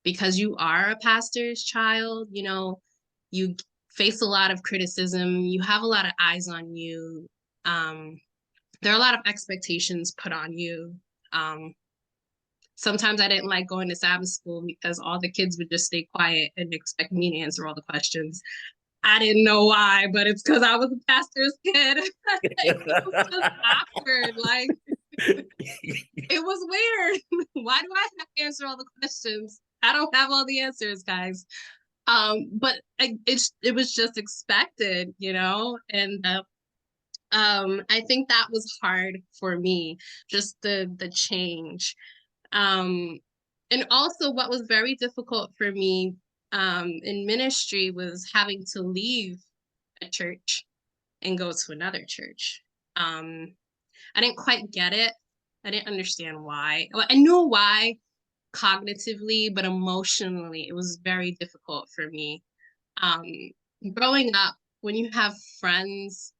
because you are a pastor's child. You face a lot of criticism, you have a lot of eyes on you. There are a lot of expectations put on you. Sometimes I didn't like going to Sabbath school because all the kids would just stay quiet and expect me to answer all the questions. I didn't know why, but it's because I was a pastor's kid. It was just awkward. Like, it was weird. Why do I have to answer all the questions? I don't have all the answers, guys. But it was just expected, and I think that was hard for me, just the change. And also what was very difficult for me in ministry was having to leave a church and go to another church. I didn't quite get it. I didn't understand why. Well, I knew why cognitively, but emotionally, it was very difficult for me. Growing up, when you have friends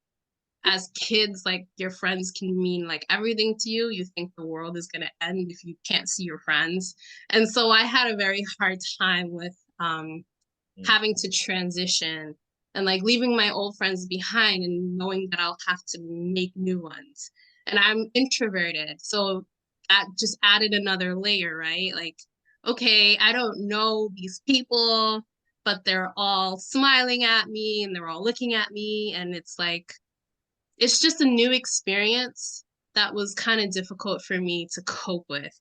as kids, like your friends can mean like everything to you. You think the world is going to end if you can't see your friends. And so I had a very hard time with having to transition and like leaving my old friends behind and knowing that I'll have to make new ones. And I'm introverted. So that just added another layer, right? Like, okay, I don't know these people, but they're all smiling at me and they're all looking at me. And it's like, it's just a new experience that was kind of difficult for me to cope with.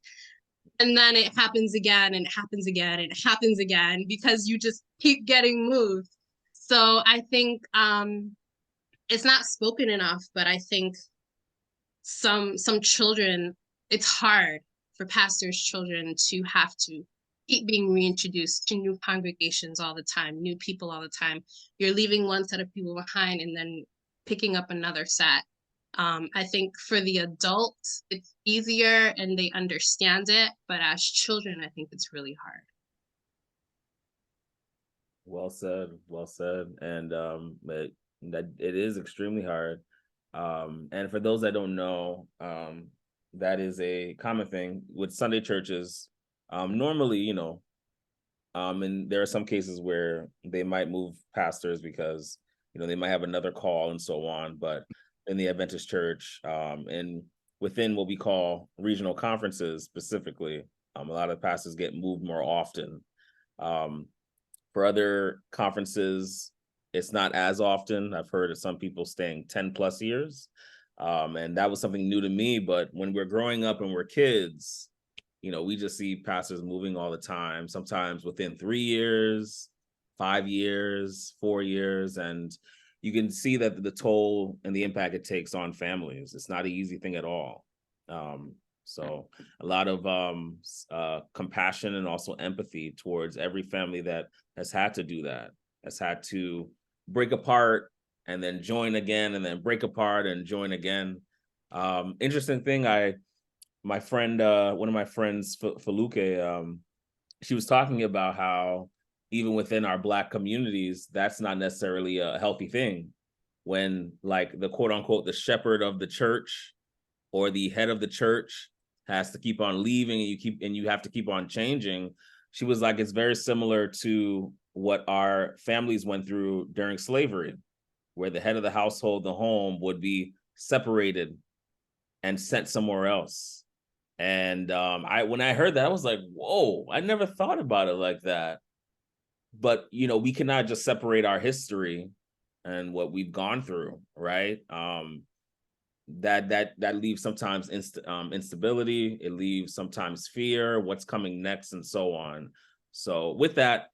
And then it happens again and it happens again and it happens again because you just keep getting moved. So I think it's not spoken enough, but I think some children, it's hard for pastors' children to have to keep being reintroduced to new congregations all the time, new people all the time. You're leaving one set of people behind and then picking up another set. I think for the adults, it's easier and they understand it, but as children, I think it's really hard. Well said, well said. And that it is extremely hard. And for those that don't know, that is a common thing with Sunday churches. Normally, you know, and there are some cases where they might move pastors because, you know, they might have another call and so on. But in the Adventist church, and within what we call regional conferences specifically, a lot of pastors get moved more often. For other conferences, it's not as often. I've heard of some people staying 10 plus years. And that was something new to me. But when we're growing up and we're kids, you know, we just see pastors moving all the time, sometimes within 3 years, 5 years, 4 years. And you can see that the toll and the impact it takes on families. It's not an easy thing at all. So a lot of compassion and also empathy towards every family that has had to do that, has had to break apart and then join again, and then break apart and join again. Interesting thing, my friend, one of my friends, Feluke, she was talking about how even within our Black communities, that's not necessarily a healthy thing. When like the quote unquote, the shepherd of the church or the head of the church has to keep on leaving and you have to keep on changing. She was like, it's very similar to what our families went through during slavery, where the head of the household, the home, would be separated and sent somewhere else. And when I heard that, I was like, whoa, I never thought about it like that. But, you know, we cannot just separate our history and what we've gone through, right? That leaves sometimes instability. It leaves sometimes fear, what's coming next, and so on. So with that,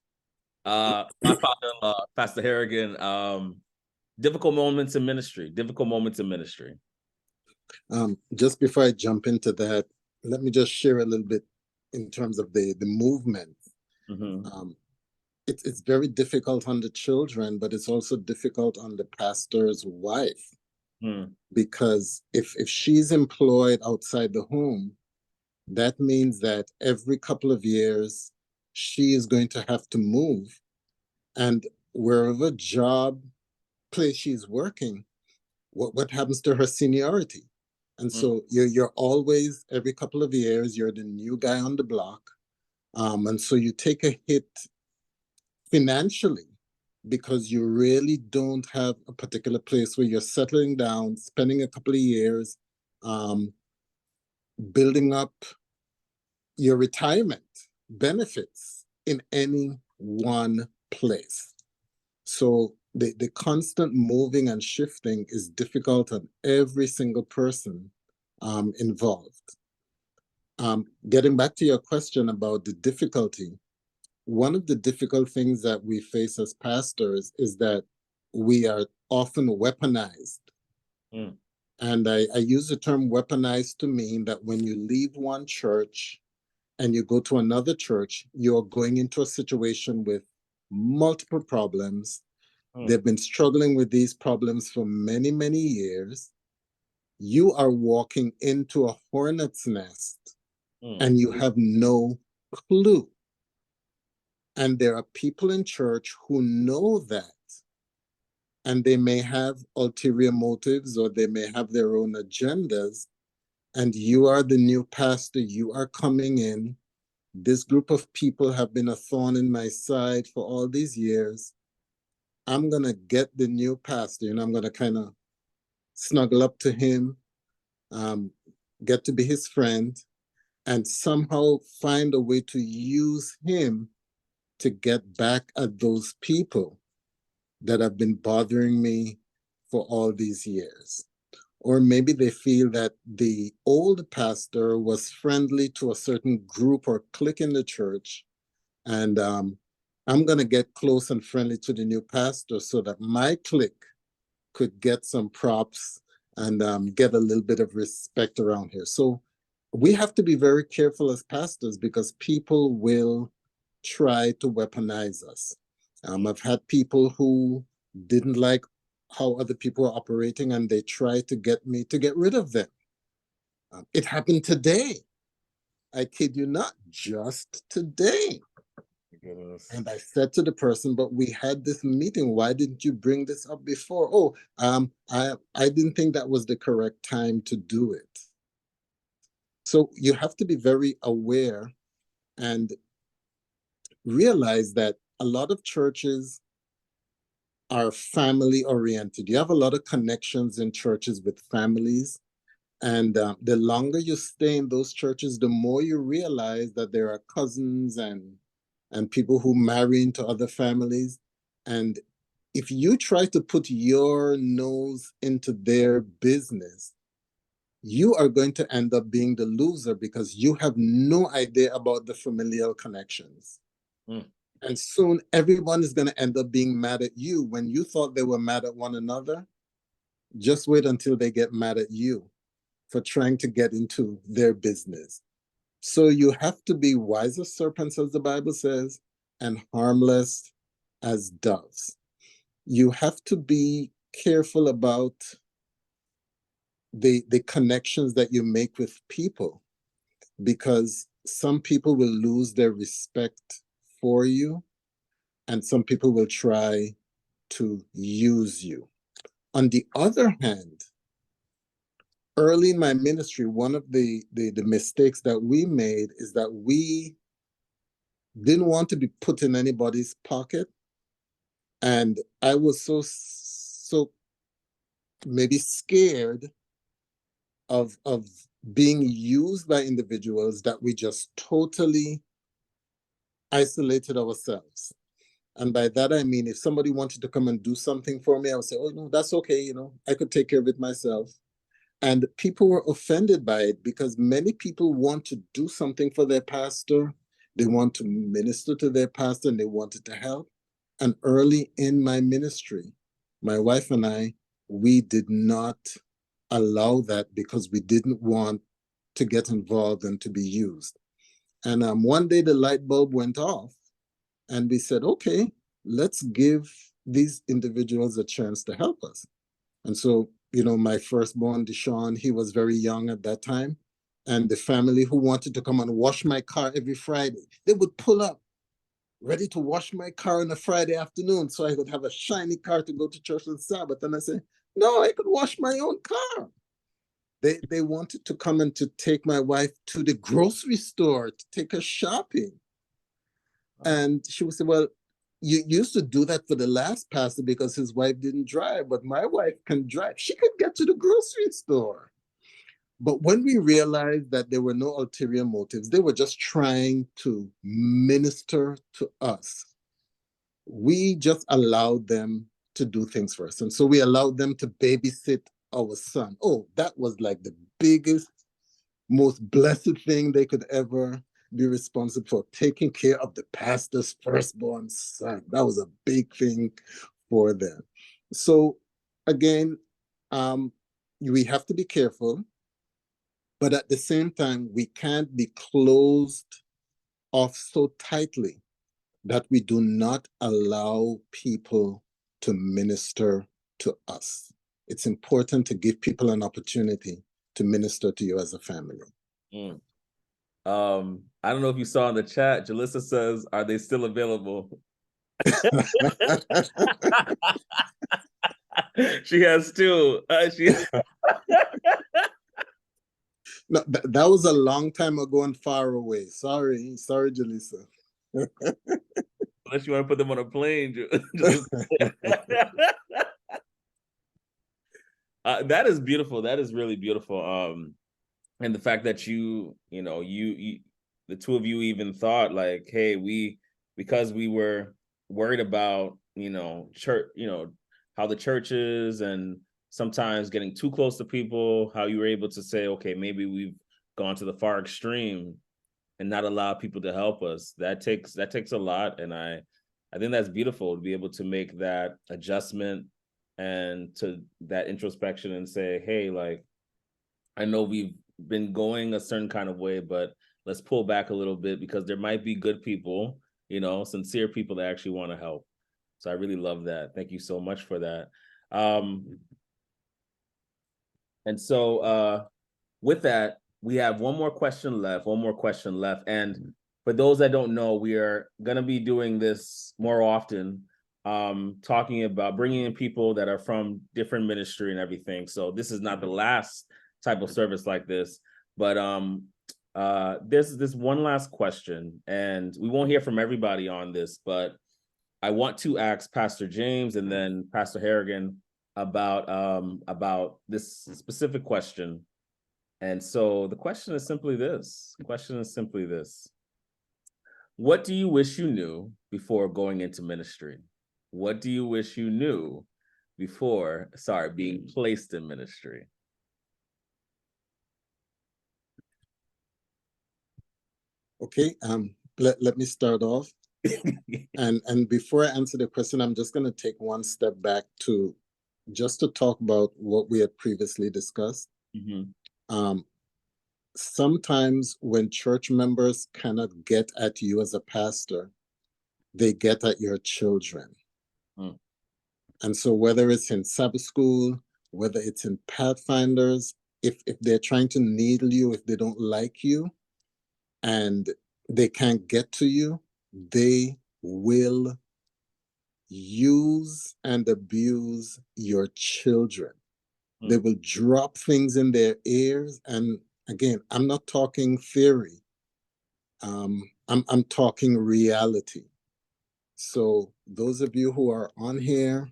my father-in-law, Pastor Harrigan, difficult moments in ministry. Just before I jump into that, let me just share a little bit in terms of the movement. Mm-hmm. It's very difficult on the children, but it's also difficult on the pastor's wife. Because if she's employed outside the home, that means that every couple of years she is going to have to move, and wherever job place she's working, what happens to her seniority? And so you're always, every couple of years, you're the new guy on the block, and so you take a hit financially, because you really don't have a particular place where you're settling down, spending a couple of years, building up your retirement benefits in any one place. So the constant moving and shifting is difficult on every single person involved. Getting back to your question about the difficulty, one of the difficult things that we face as pastors is that we are often weaponized. And I use the term weaponized to mean that when you leave one church and you go to another church, you're going into a situation with multiple problems. They've been struggling with these problems for many, many years. You are walking into a hornet's nest and you have no clue. And there are people in church who know that, and they may have ulterior motives or they may have their own agendas. And you are the new pastor, you are coming in. This group of people have been a thorn in my side for all these years. I'm going to get the new pastor, and I'm going to kind of snuggle up to him, get to be his friend, and somehow find a way to use him to get back at those people that have been bothering me for all these years. or maybe they feel that the old pastor was friendly to a certain group or clique in the church, and I'm going to get close and friendly to the new pastor so that my clique could get some props and get a little bit of respect around here. So we have to be very careful as pastors because people will try to weaponize us. I've had people who didn't like how other people are operating and they tried to get me to get rid of them. It happened today. I kid you not, just today. And I said to the person, but we had this meeting. Why didn't you bring this up before? Oh, I didn't think that was the correct time to do it. So you have to be very aware and realize that a lot of churches are family oriented. You have a lot of connections in churches with families. And the longer you stay in those churches, the more you realize that there are cousins and people who marry into other families. And if you try to put your nose into their business, you are going to end up being the loser because you have no idea about the familial connections. Mm. And soon everyone is going to end up being mad at you when you thought they were mad at one another. Just wait until they get mad at you for trying to get into their business. So you have to be wise as serpents, as the Bible says, and harmless as doves. You have to be careful about the connections that you make with people, because some people will lose their respect for you and some people will try to use you. On the other hand, early in my ministry, one of the mistakes that we made is that we didn't want to be put in anybody's pocket. And I was so maybe scared of being used by individuals that we just totally isolated ourselves. And by that, I mean, if somebody wanted to come and do something for me, I would say, oh, no, that's okay. I could take care of it myself. And people were offended by it because many people want to do something for their pastor. They want to minister to their pastor and they wanted to help. And early in my ministry, my wife and I, we did not allow that because we didn't want to get involved and to be used. And one day the light bulb went off and we said, okay, let's give these individuals a chance to help us. And so, my firstborn, Deshaun, he was very young at that time. And the family who wanted to come and wash my car every Friday, they would pull up ready to wash my car on a Friday afternoon so I could have a shiny car to go to church on Sabbath. And I said, no, I could wash my own car. They wanted to come and to take my wife to the grocery store to take her shopping. And she would say, well, you used to do that for the last pastor because his wife didn't drive, but my wife can drive. She could get to the grocery store. But when we realized that there were no ulterior motives, they were just trying to minister to us, we just allowed them to do things for us. And so we allowed them to babysit our son. Oh, that was like the biggest, most blessed thing they could ever be responsible for, taking care of the pastor's firstborn son. That was a big thing for them. So again, we have to be careful, but at the same time, we can't be closed off so tightly that we do not allow people to minister to us. It's important to give people an opportunity to minister to you as a family. Mm. I don't know if you saw in the chat, Julissa says, are they still available? She has two. No, that was a long time ago and far away. Sorry, Julissa. Unless you want to put them on a plane. That is beautiful. That is really beautiful. And the fact that you the two of you even thought like, hey, because we were worried about, church, how the churches and sometimes getting too close to people, how you were able to say, okay, maybe we've gone to the far extreme and not allow people to help us. That takes a lot. And I think that's beautiful to be able to make that adjustment and to that introspection and say, hey, like, I know we've been going a certain kind of way, but let's pull back a little bit because there might be good people, you know, sincere people that actually want to help. So I really love that. Thank you so much for that. And so with that, we have one more question left. And for those that don't know, we are going to be doing this more often, talking about bringing in people that are from different ministry and everything. So this is not the last type of service like this, but there's this one last question, and we won't hear from everybody on this, but I want to ask Pastor James and then Pastor Harrigan about this specific question. And so the question is simply this. What do you wish you knew before going into ministry? What do you wish you knew before, being placed in ministry? Okay, let me start off. And before I answer the question, I'm just going to take one step back to talk about what we had previously discussed. Sometimes when church members cannot get at you as a pastor, they get at your children. And so whether it's in Sabbath school, whether it's in Pathfinders, if they're trying to needle you, if they don't like you and they can't get to you, they will use and abuse your children. They will drop things in their ears. And again, I'm not talking theory. I'm talking reality. So those of you who are on here,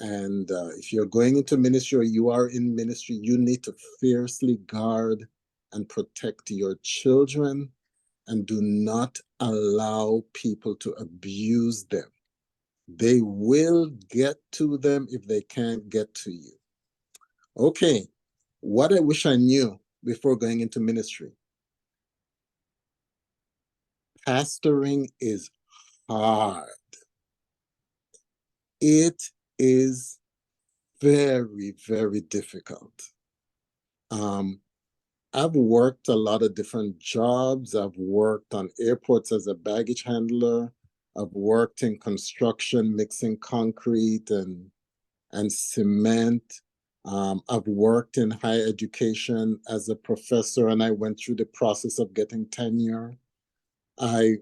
and if you're going into ministry or you are in ministry, you need to fiercely guard and protect your children and do not allow people to abuse them. They will get to them if they can't get to you. Okay, what I wish I knew before going into ministry. Pastoring is hard. It is very, very difficult. I've worked a lot of different jobs. I've worked on airports as a baggage handler. I've worked in construction, mixing concrete and cement. I've worked in higher education as a professor, and I went through the process of getting tenure. I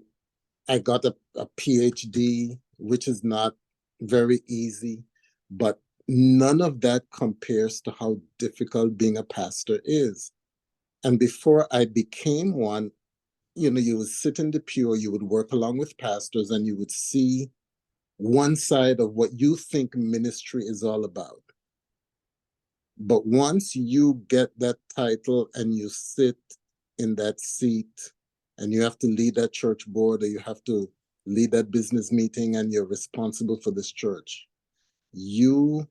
got a PhD, which is not very easy, but none of that compares to how difficult being a pastor is. And before I became one, you know, you would sit in the pew, you would work along with pastors, and you would see one side of what you think ministry is all about. But once you get that title and you sit in that seat and you have to lead that church board, or you have to lead that business meeting, and you're responsible for this church, you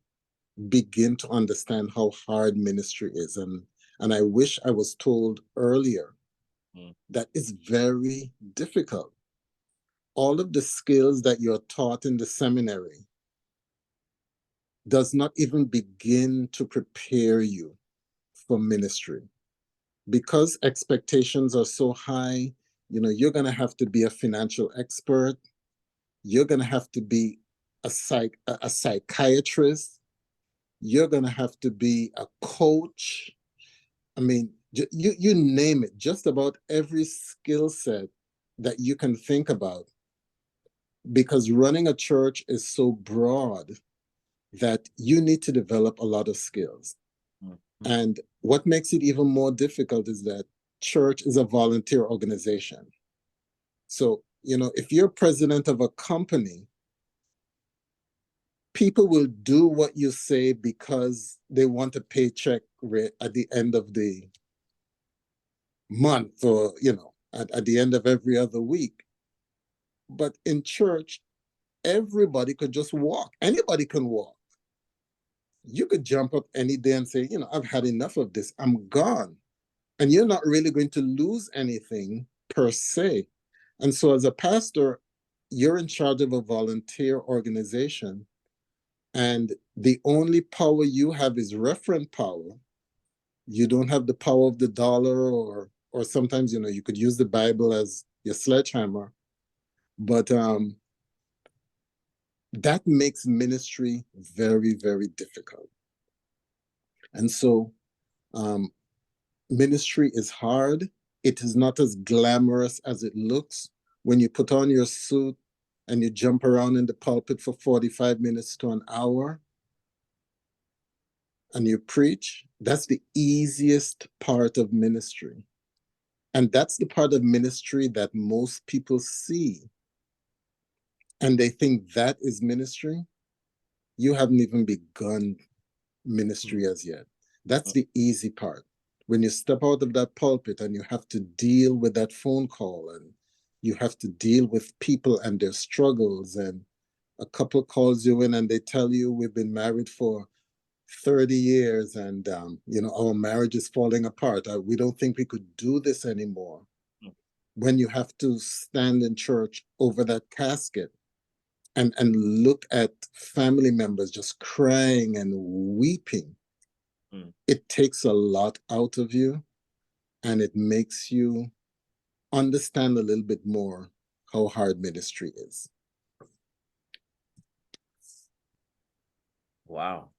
begin to understand how hard ministry is. And I wish I was told earlier that it's very difficult. All of the skills that you're taught in the seminary does not even begin to prepare you for ministry. Because expectations are so high, you know, you're going to have to be a financial expert. You're going to have to be a psychiatrist. You're going to have to be a coach. I mean, you name it, just about every skill set that you can think about. Because running a church is so broad that you need to develop a lot of skills. And what makes it even more difficult is that church is a volunteer organization. So, you know, if you're president of a company, people will do what you say because they want a paycheck at the end of the month, or, you know, at the end of every other week. But in church, everybody could just walk. Anybody can walk. you could jump up any day and say, I've had enough of this. I'm gone. And you're not really going to lose anything per se. And so as a pastor, you're in charge of a volunteer organization. And the only power you have is referent power. You don't have the power of the dollar, or sometimes, you could use the Bible as your sledgehammer. But that makes ministry very, very difficult. And so ministry is hard. It is not as glamorous as it looks. When you put on your suit and you jump around in the pulpit for 45 minutes to an hour and you preach, that's the easiest part of ministry. And that's the part of ministry that most people see. And they think that is ministry. You haven't even begun ministry as yet. That's the easy part. When you step out of that pulpit and you have to deal with that phone call, and you have to deal with people and their struggles, and a couple calls you in and they tell you, we've been married for 30 years and our marriage is falling apart. We don't think we could do this anymore. When you have to stand in church over that casket and look at family members just crying and weeping, it takes a lot out of you, and it makes you understand a little bit more how hard ministry is. Wow.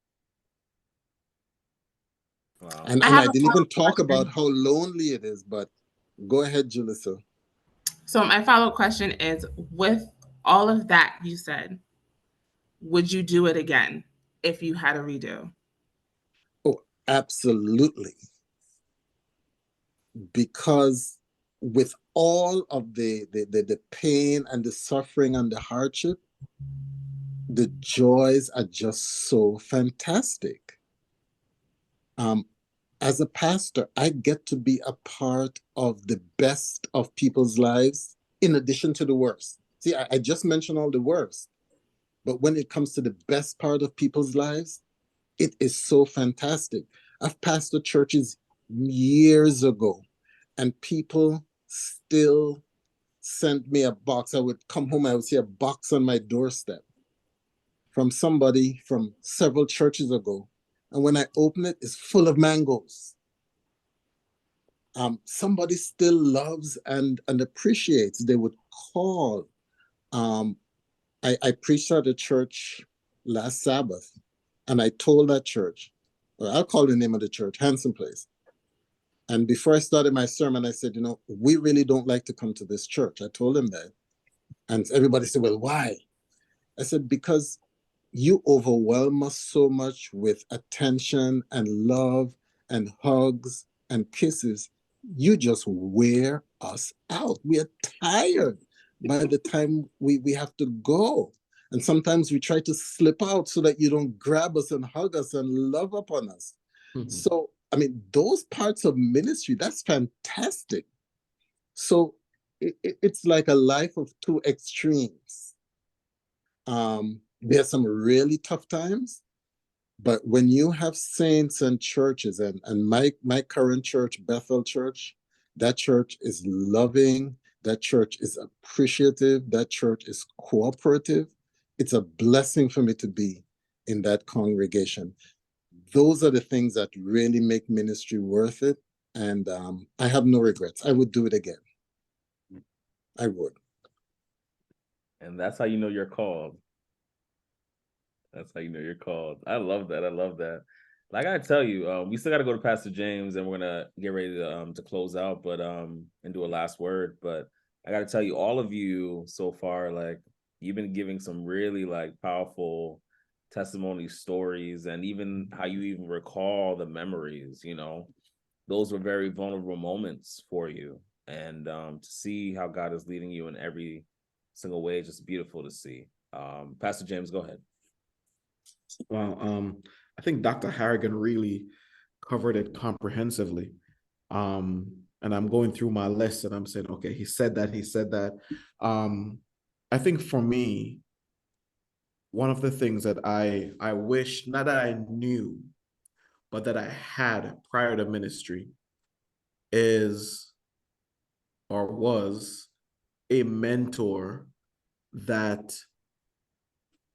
Wow. And I didn't even talk about how lonely it is, but go ahead, Julissa. So my follow-up question is, with all of that you said, would you do it again if you had a redo? Oh, absolutely. Because with all of the pain and the suffering and the hardship, the joys are just so fantastic. As a pastor, I get to be a part of the best of people's lives in addition to the worst. See, I just mentioned all the worst, but when it comes to the best part of people's lives, it is so fantastic. I've pastored churches years ago, and people still sent me a box. I would come home, I would see a box on my doorstep from somebody from several churches ago. And when I open it, it's full of mangoes. Somebody still loves and appreciates. They would call. I preached at a church last Sabbath, and I told that church, or I'll call the name of the church, Hanson Place. And before I started my sermon, I said, we really don't like to come to this church. I told them that. And everybody said, well, why? I said, because you overwhelm us so much with attention and love and hugs and kisses. You just wear us out. We are tired by the time we have to go. And sometimes we try to slip out so that you don't grab us and hug us and love upon us. Mm-hmm. So, those parts of ministry, that's fantastic. So it's like a life of two extremes. There's some really tough times, but when you have saints and churches, and my current church, Bethel Church, that church is loving, that church is appreciative, that church is cooperative. It's a blessing for me to be in that congregation. Those are the things that really make ministry worth it. And I have no regrets. I would do it again. I would. And that's how you know you're called. That's how you know you're called. I love that. I love that. Like I tell you, we still got to go to Pastor James, and we're gonna get ready to close out, but and do a last word. But I got to tell you, all of you so far, like you've been giving some really like powerful testimony stories, and even how you even recall the memories. Those were very vulnerable moments for you, and to see how God is leading you in every single way is just beautiful to see. Pastor James, go ahead. Well, I think Dr. Harrigan really covered it comprehensively. And I'm going through my list and I'm saying, okay, he said that. I think for me, one of the things that I wish, not that I knew, but that I had prior to ministry is or was a mentor that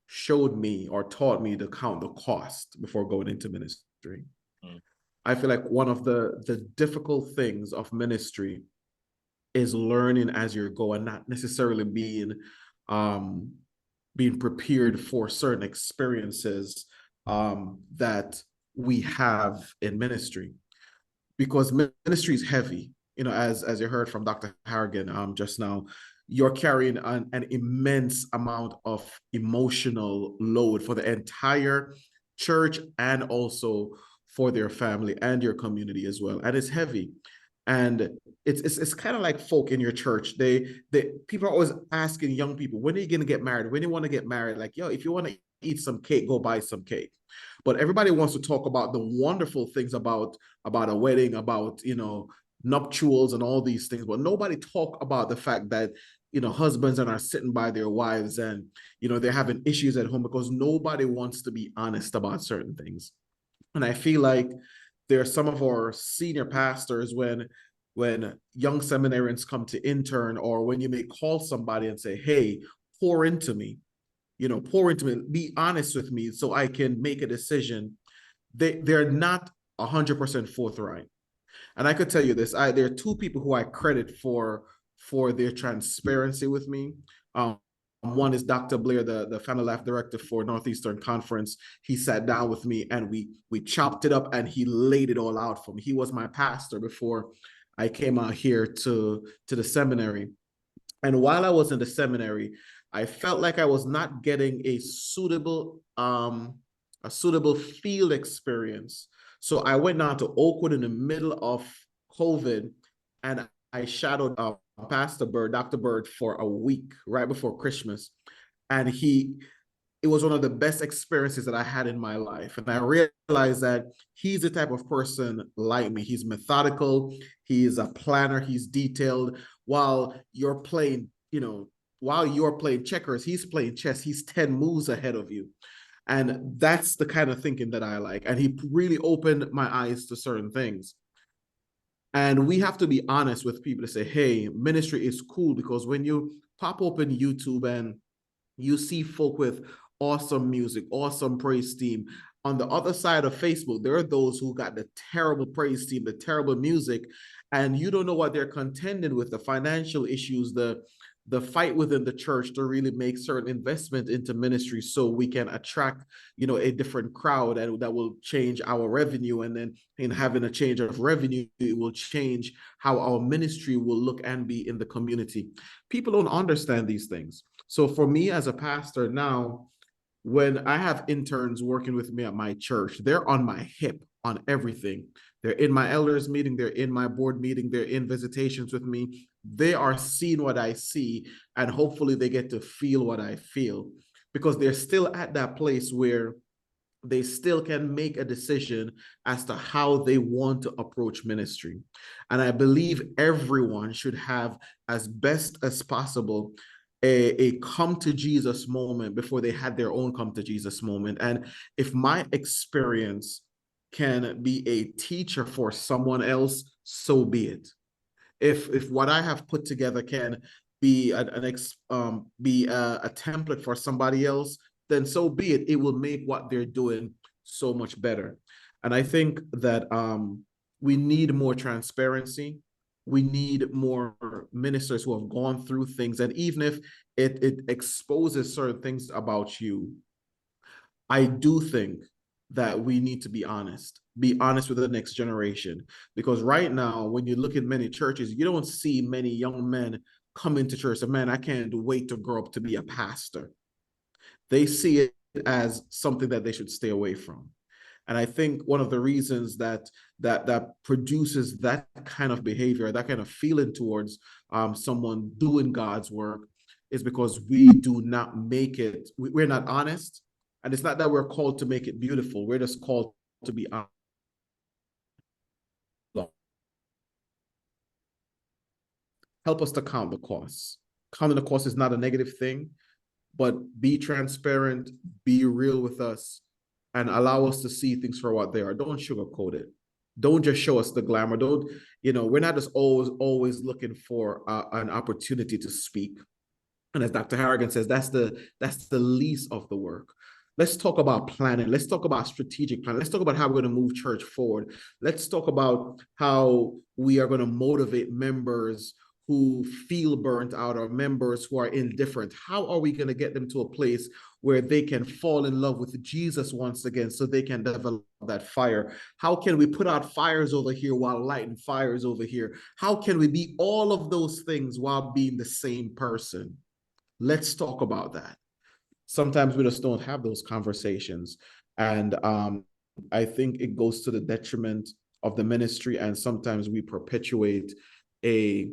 showed me or taught me to count the cost before going into ministry. Mm. I feel like one of the difficult things of ministry is learning as you go and not necessarily um, being prepared for certain experiences that we have in ministry, because ministry is heavy. You know, as you heard from Dr. Harrigan just now, you're carrying an immense amount of emotional load for the entire church and also for their family and your community as well. And it's heavy. And it's kind of like folk in your church. They people are always asking young people, when are you gonna get married? When do you want to get married? Like, yo, if you want to eat some cake, go buy some cake. But everybody wants to talk about the wonderful things about a wedding, about, you know, nuptials and all these things, but nobody talk about the fact that, you know, husbands are sitting by their wives and, you know, they're having issues at home because nobody wants to be honest about certain things. And I feel like there are some of our senior pastors, when young seminarians come to intern, or when you may call somebody and say, hey, pour into me, you know, pour into me, be honest with me so I can make a decision. They're not 100% forthright. And I could tell you this, there are two people who I credit for their transparency with me. One is Dr. Blair, the Family Life Director for Northeastern Conference. He sat down with me and we chopped it up and he laid it all out for me. He was my pastor before I came out here to the seminary. And while I was in the seminary, I felt like I was not getting a suitable field experience. So I went down to Oakwood in the middle of COVID, and I shadowed Pastor Bird, Dr. Bird, for a week right before Christmas. And it was one of the best experiences that I had in my life. And I realized that he's the type of person like me. He's methodical, he's a planner, he's detailed. While you're playing, you know, while you're playing checkers, he's playing chess. He's 10 moves ahead of you. And that's the kind of thinking that I like. And he really opened my eyes to certain things. And we have to be honest with people to say, hey, ministry is cool, because when you pop open YouTube and you see folk with awesome music, awesome praise team, on the other side of Facebook, there are those who got the terrible praise team, the terrible music, and you don't know what they're contending with, the financial issues, the fight within the church to really make certain investment into ministry so we can attract, you know, a different crowd, and that will change our revenue. And then in having a change of revenue, it will change how our ministry will look and be in the community. People don't understand these things. So for me as a pastor now, when I have interns working with me at my church, they're on my hip on everything. They're in my elders meeting, they're in my board meeting, they're in visitations with me. They are seeing what I see, and hopefully they get to feel what I feel, because they're still at that place where they still can make a decision as to how they want to approach ministry. And I believe everyone should have, as best as possible, a come to Jesus moment before they had their own come to Jesus moment. And if my experience can be a teacher for someone else, so be it. If what I have put together can be a template for somebody else, then so be it. It will make what they're doing so much better. And I think that we need more transparency. We need more ministers who have gone through things. And even if it exposes certain things about you, I do think that we need to be honest with the next generation. Because right now, when you look at many churches, you don't see many young men come into church and, man, I can't wait to grow up to be a pastor. They see it as something that they should stay away from. And I think one of the reasons that produces that kind of behavior, that kind of feeling towards someone doing God's work, is because we do not make it, we're not honest. And it's not that we're called to make it beautiful. We're just called to be honest. Help us to count the costs. Counting the cost is not a negative thing. but be transparent, be real with us, and allow us to see things for what they are. Don't sugarcoat it. Don't just show us the glamour. Don't, we're not just always looking for an opportunity to speak. And as Dr. Harrigan says, that's the least of the work. Let's talk about planning. Let's talk about strategic planning. Let's talk about how we're going to move church forward. Let's talk about how we are going to motivate members who feel burnt out or members who are indifferent. How are we going to get them to a place where they can fall in love with Jesus once again so they can develop that fire? How can we put out fires over here while lighting fires over here? How can we be all of those things while being the same person? Let's talk about that. Sometimes we just don't have those conversations. And I think it goes to the detriment of the ministry. And sometimes we perpetuate a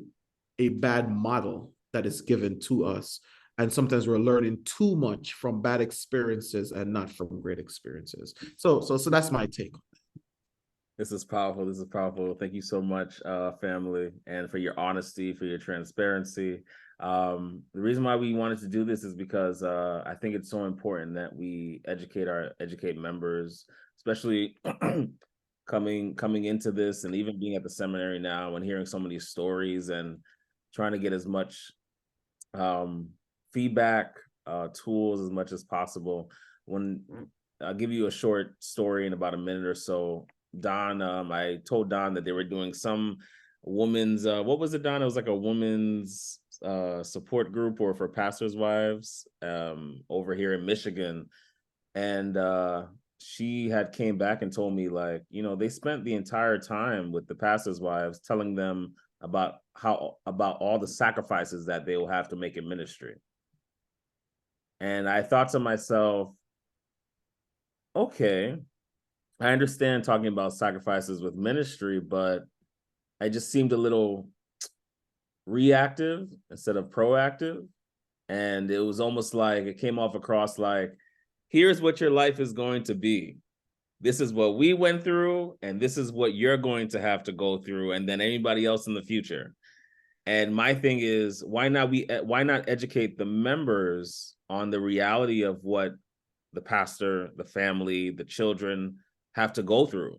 bad model that is given to us. And sometimes we're learning too much from bad experiences and not from great experiences. So that's my take on it. This is powerful. This is powerful. Thank you so much, family, and for your honesty, for your transparency. The reason why we wanted to do this is because I think it's so important that we educate members, especially coming into this, and even being at the seminary now and hearing so many stories and trying to get as much feedback, tools as much as possible. When I'll give you a short story in about a minute or so. Don, I told Don that they were doing some women's, what was it, Don? It was like a women's support group or for pastors' wives over here in Michigan. And she had came back and told me, like, they spent the entire time with the pastors' wives telling them about all the sacrifices that they will have to make in ministry. And I thought to myself, okay, I understand talking about sacrifices with ministry, but I just seemed a little reactive instead of proactive. And it was almost like it came off across like, here's what your life is going to be. This is what we went through, and this is what you're going to have to go through, and then anybody else in the future. And my thing is, why not educate the members on the reality of what the pastor, the family, the children have to go through?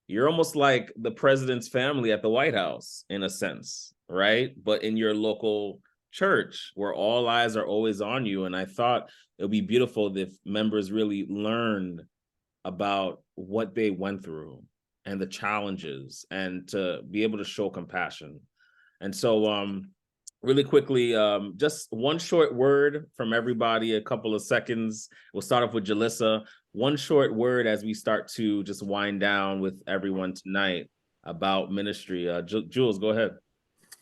You're almost like the president's family at the White House, in a sense, right? But in your local church, where all eyes are always on you. And I thought it would be beautiful if members really learned about what they went through and the challenges, and to be able to show compassion. And so really quickly, just one short word from everybody, a couple of seconds. We'll start off with Julissa. One short word as we start to just wind down with everyone tonight about ministry. Jules, go ahead.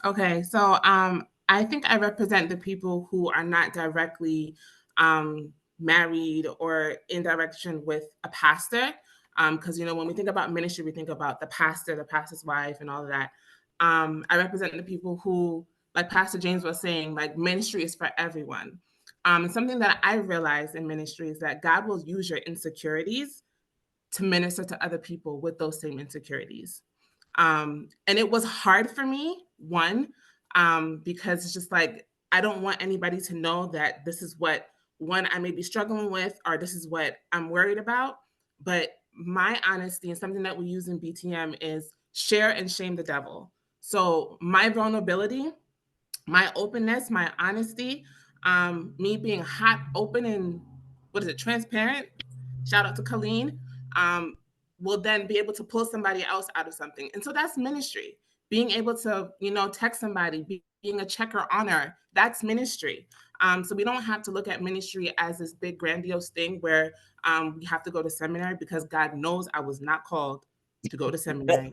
Okay, so I think I represent the people who are not directly married or in direction with a pastor. Because, when we think about ministry, we think about the pastor, the pastor's wife, and all of that. I represent the people who, like Pastor James was saying, like, ministry is for everyone. Something that I realized in ministry is that God will use your insecurities to minister to other people with those same insecurities. And it was hard for me, because it's just like, I don't want anybody to know that this is what, I may be struggling with, or this is what I'm worried about. But my honesty, and something that we use in BTM, is share and shame the devil. So my vulnerability, my openness, my honesty, me being hot, open, and transparent, shout out to Colleen, will then be able to pull somebody else out of something. And so that's ministry. Being able to, text somebody, being a checker honor, that's ministry. So we don't have to look at ministry as this big grandiose thing where we have to go to seminary, because God knows I was not called to go to seminary.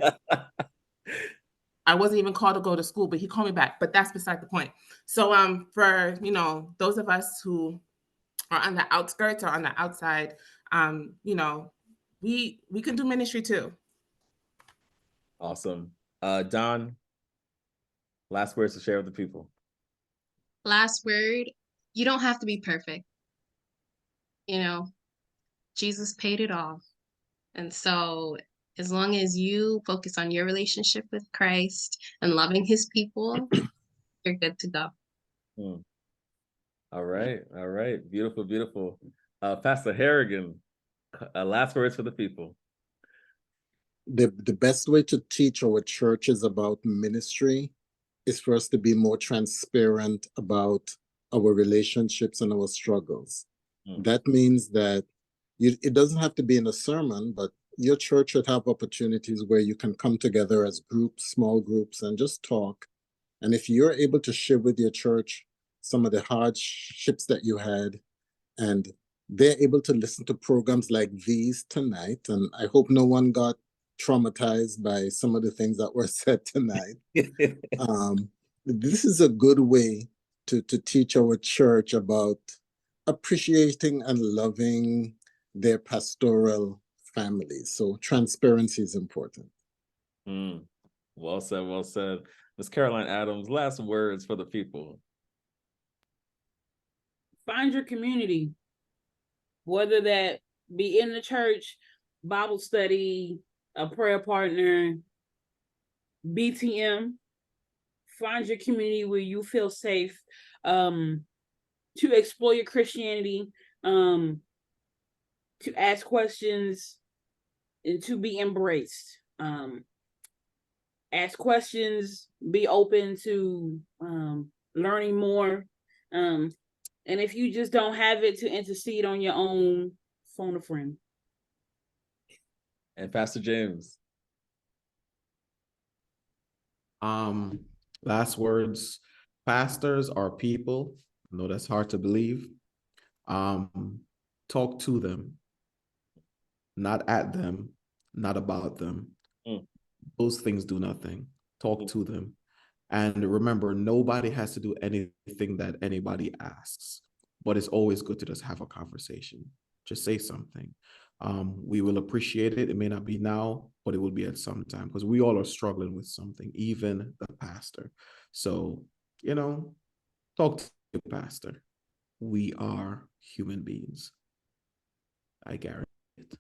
I wasn't even called to go to school, but he called me back. But that's beside the point. So for, those of us who are on the outskirts or on the outside, we can do ministry too. Awesome. Don, last words to share with the people. Last word, you don't have to be perfect. Jesus paid it all. And so as long as you focus on your relationship with Christ and loving his people, you're good to go. All right. Beautiful, beautiful. Pastor Harrigan, last words for the people. The best way to teach our churches about ministry is for us to be more transparent about our relationships and our struggles. That means that it doesn't have to be in a sermon, but your church should have opportunities where you can come together as groups, small groups, and just talk. And if you're able to share with your church some of the hardships that you had, and they're able to listen to programs like these tonight, and I hope no one got traumatized by some of the things that were said tonight. This is a good way to teach our church about appreciating and loving their pastoral families. So transparency is important. Well said, well said. Ms. Caroline Adams, last words for the people. Find your community, whether that be in the church, Bible study, a prayer partner, BTM. Find your community where you feel safe to explore your Christianity, to ask questions, and to be embraced. Ask questions, be open to learning more. And if you just don't have it, to intercede on your own, phone a friend. And Pastor James. Last words. Pastors are people. I know that's hard to believe. Talk to them, not at them, not about them. Those things do nothing. Talk to them. And remember, nobody has to do anything that anybody asks, but it's always good to just have a conversation. Just say something. We will appreciate it. It may not be now, but it will be at some time, because we all are struggling with something, even the pastor. So, talk to the pastor. We are human beings. I guarantee it.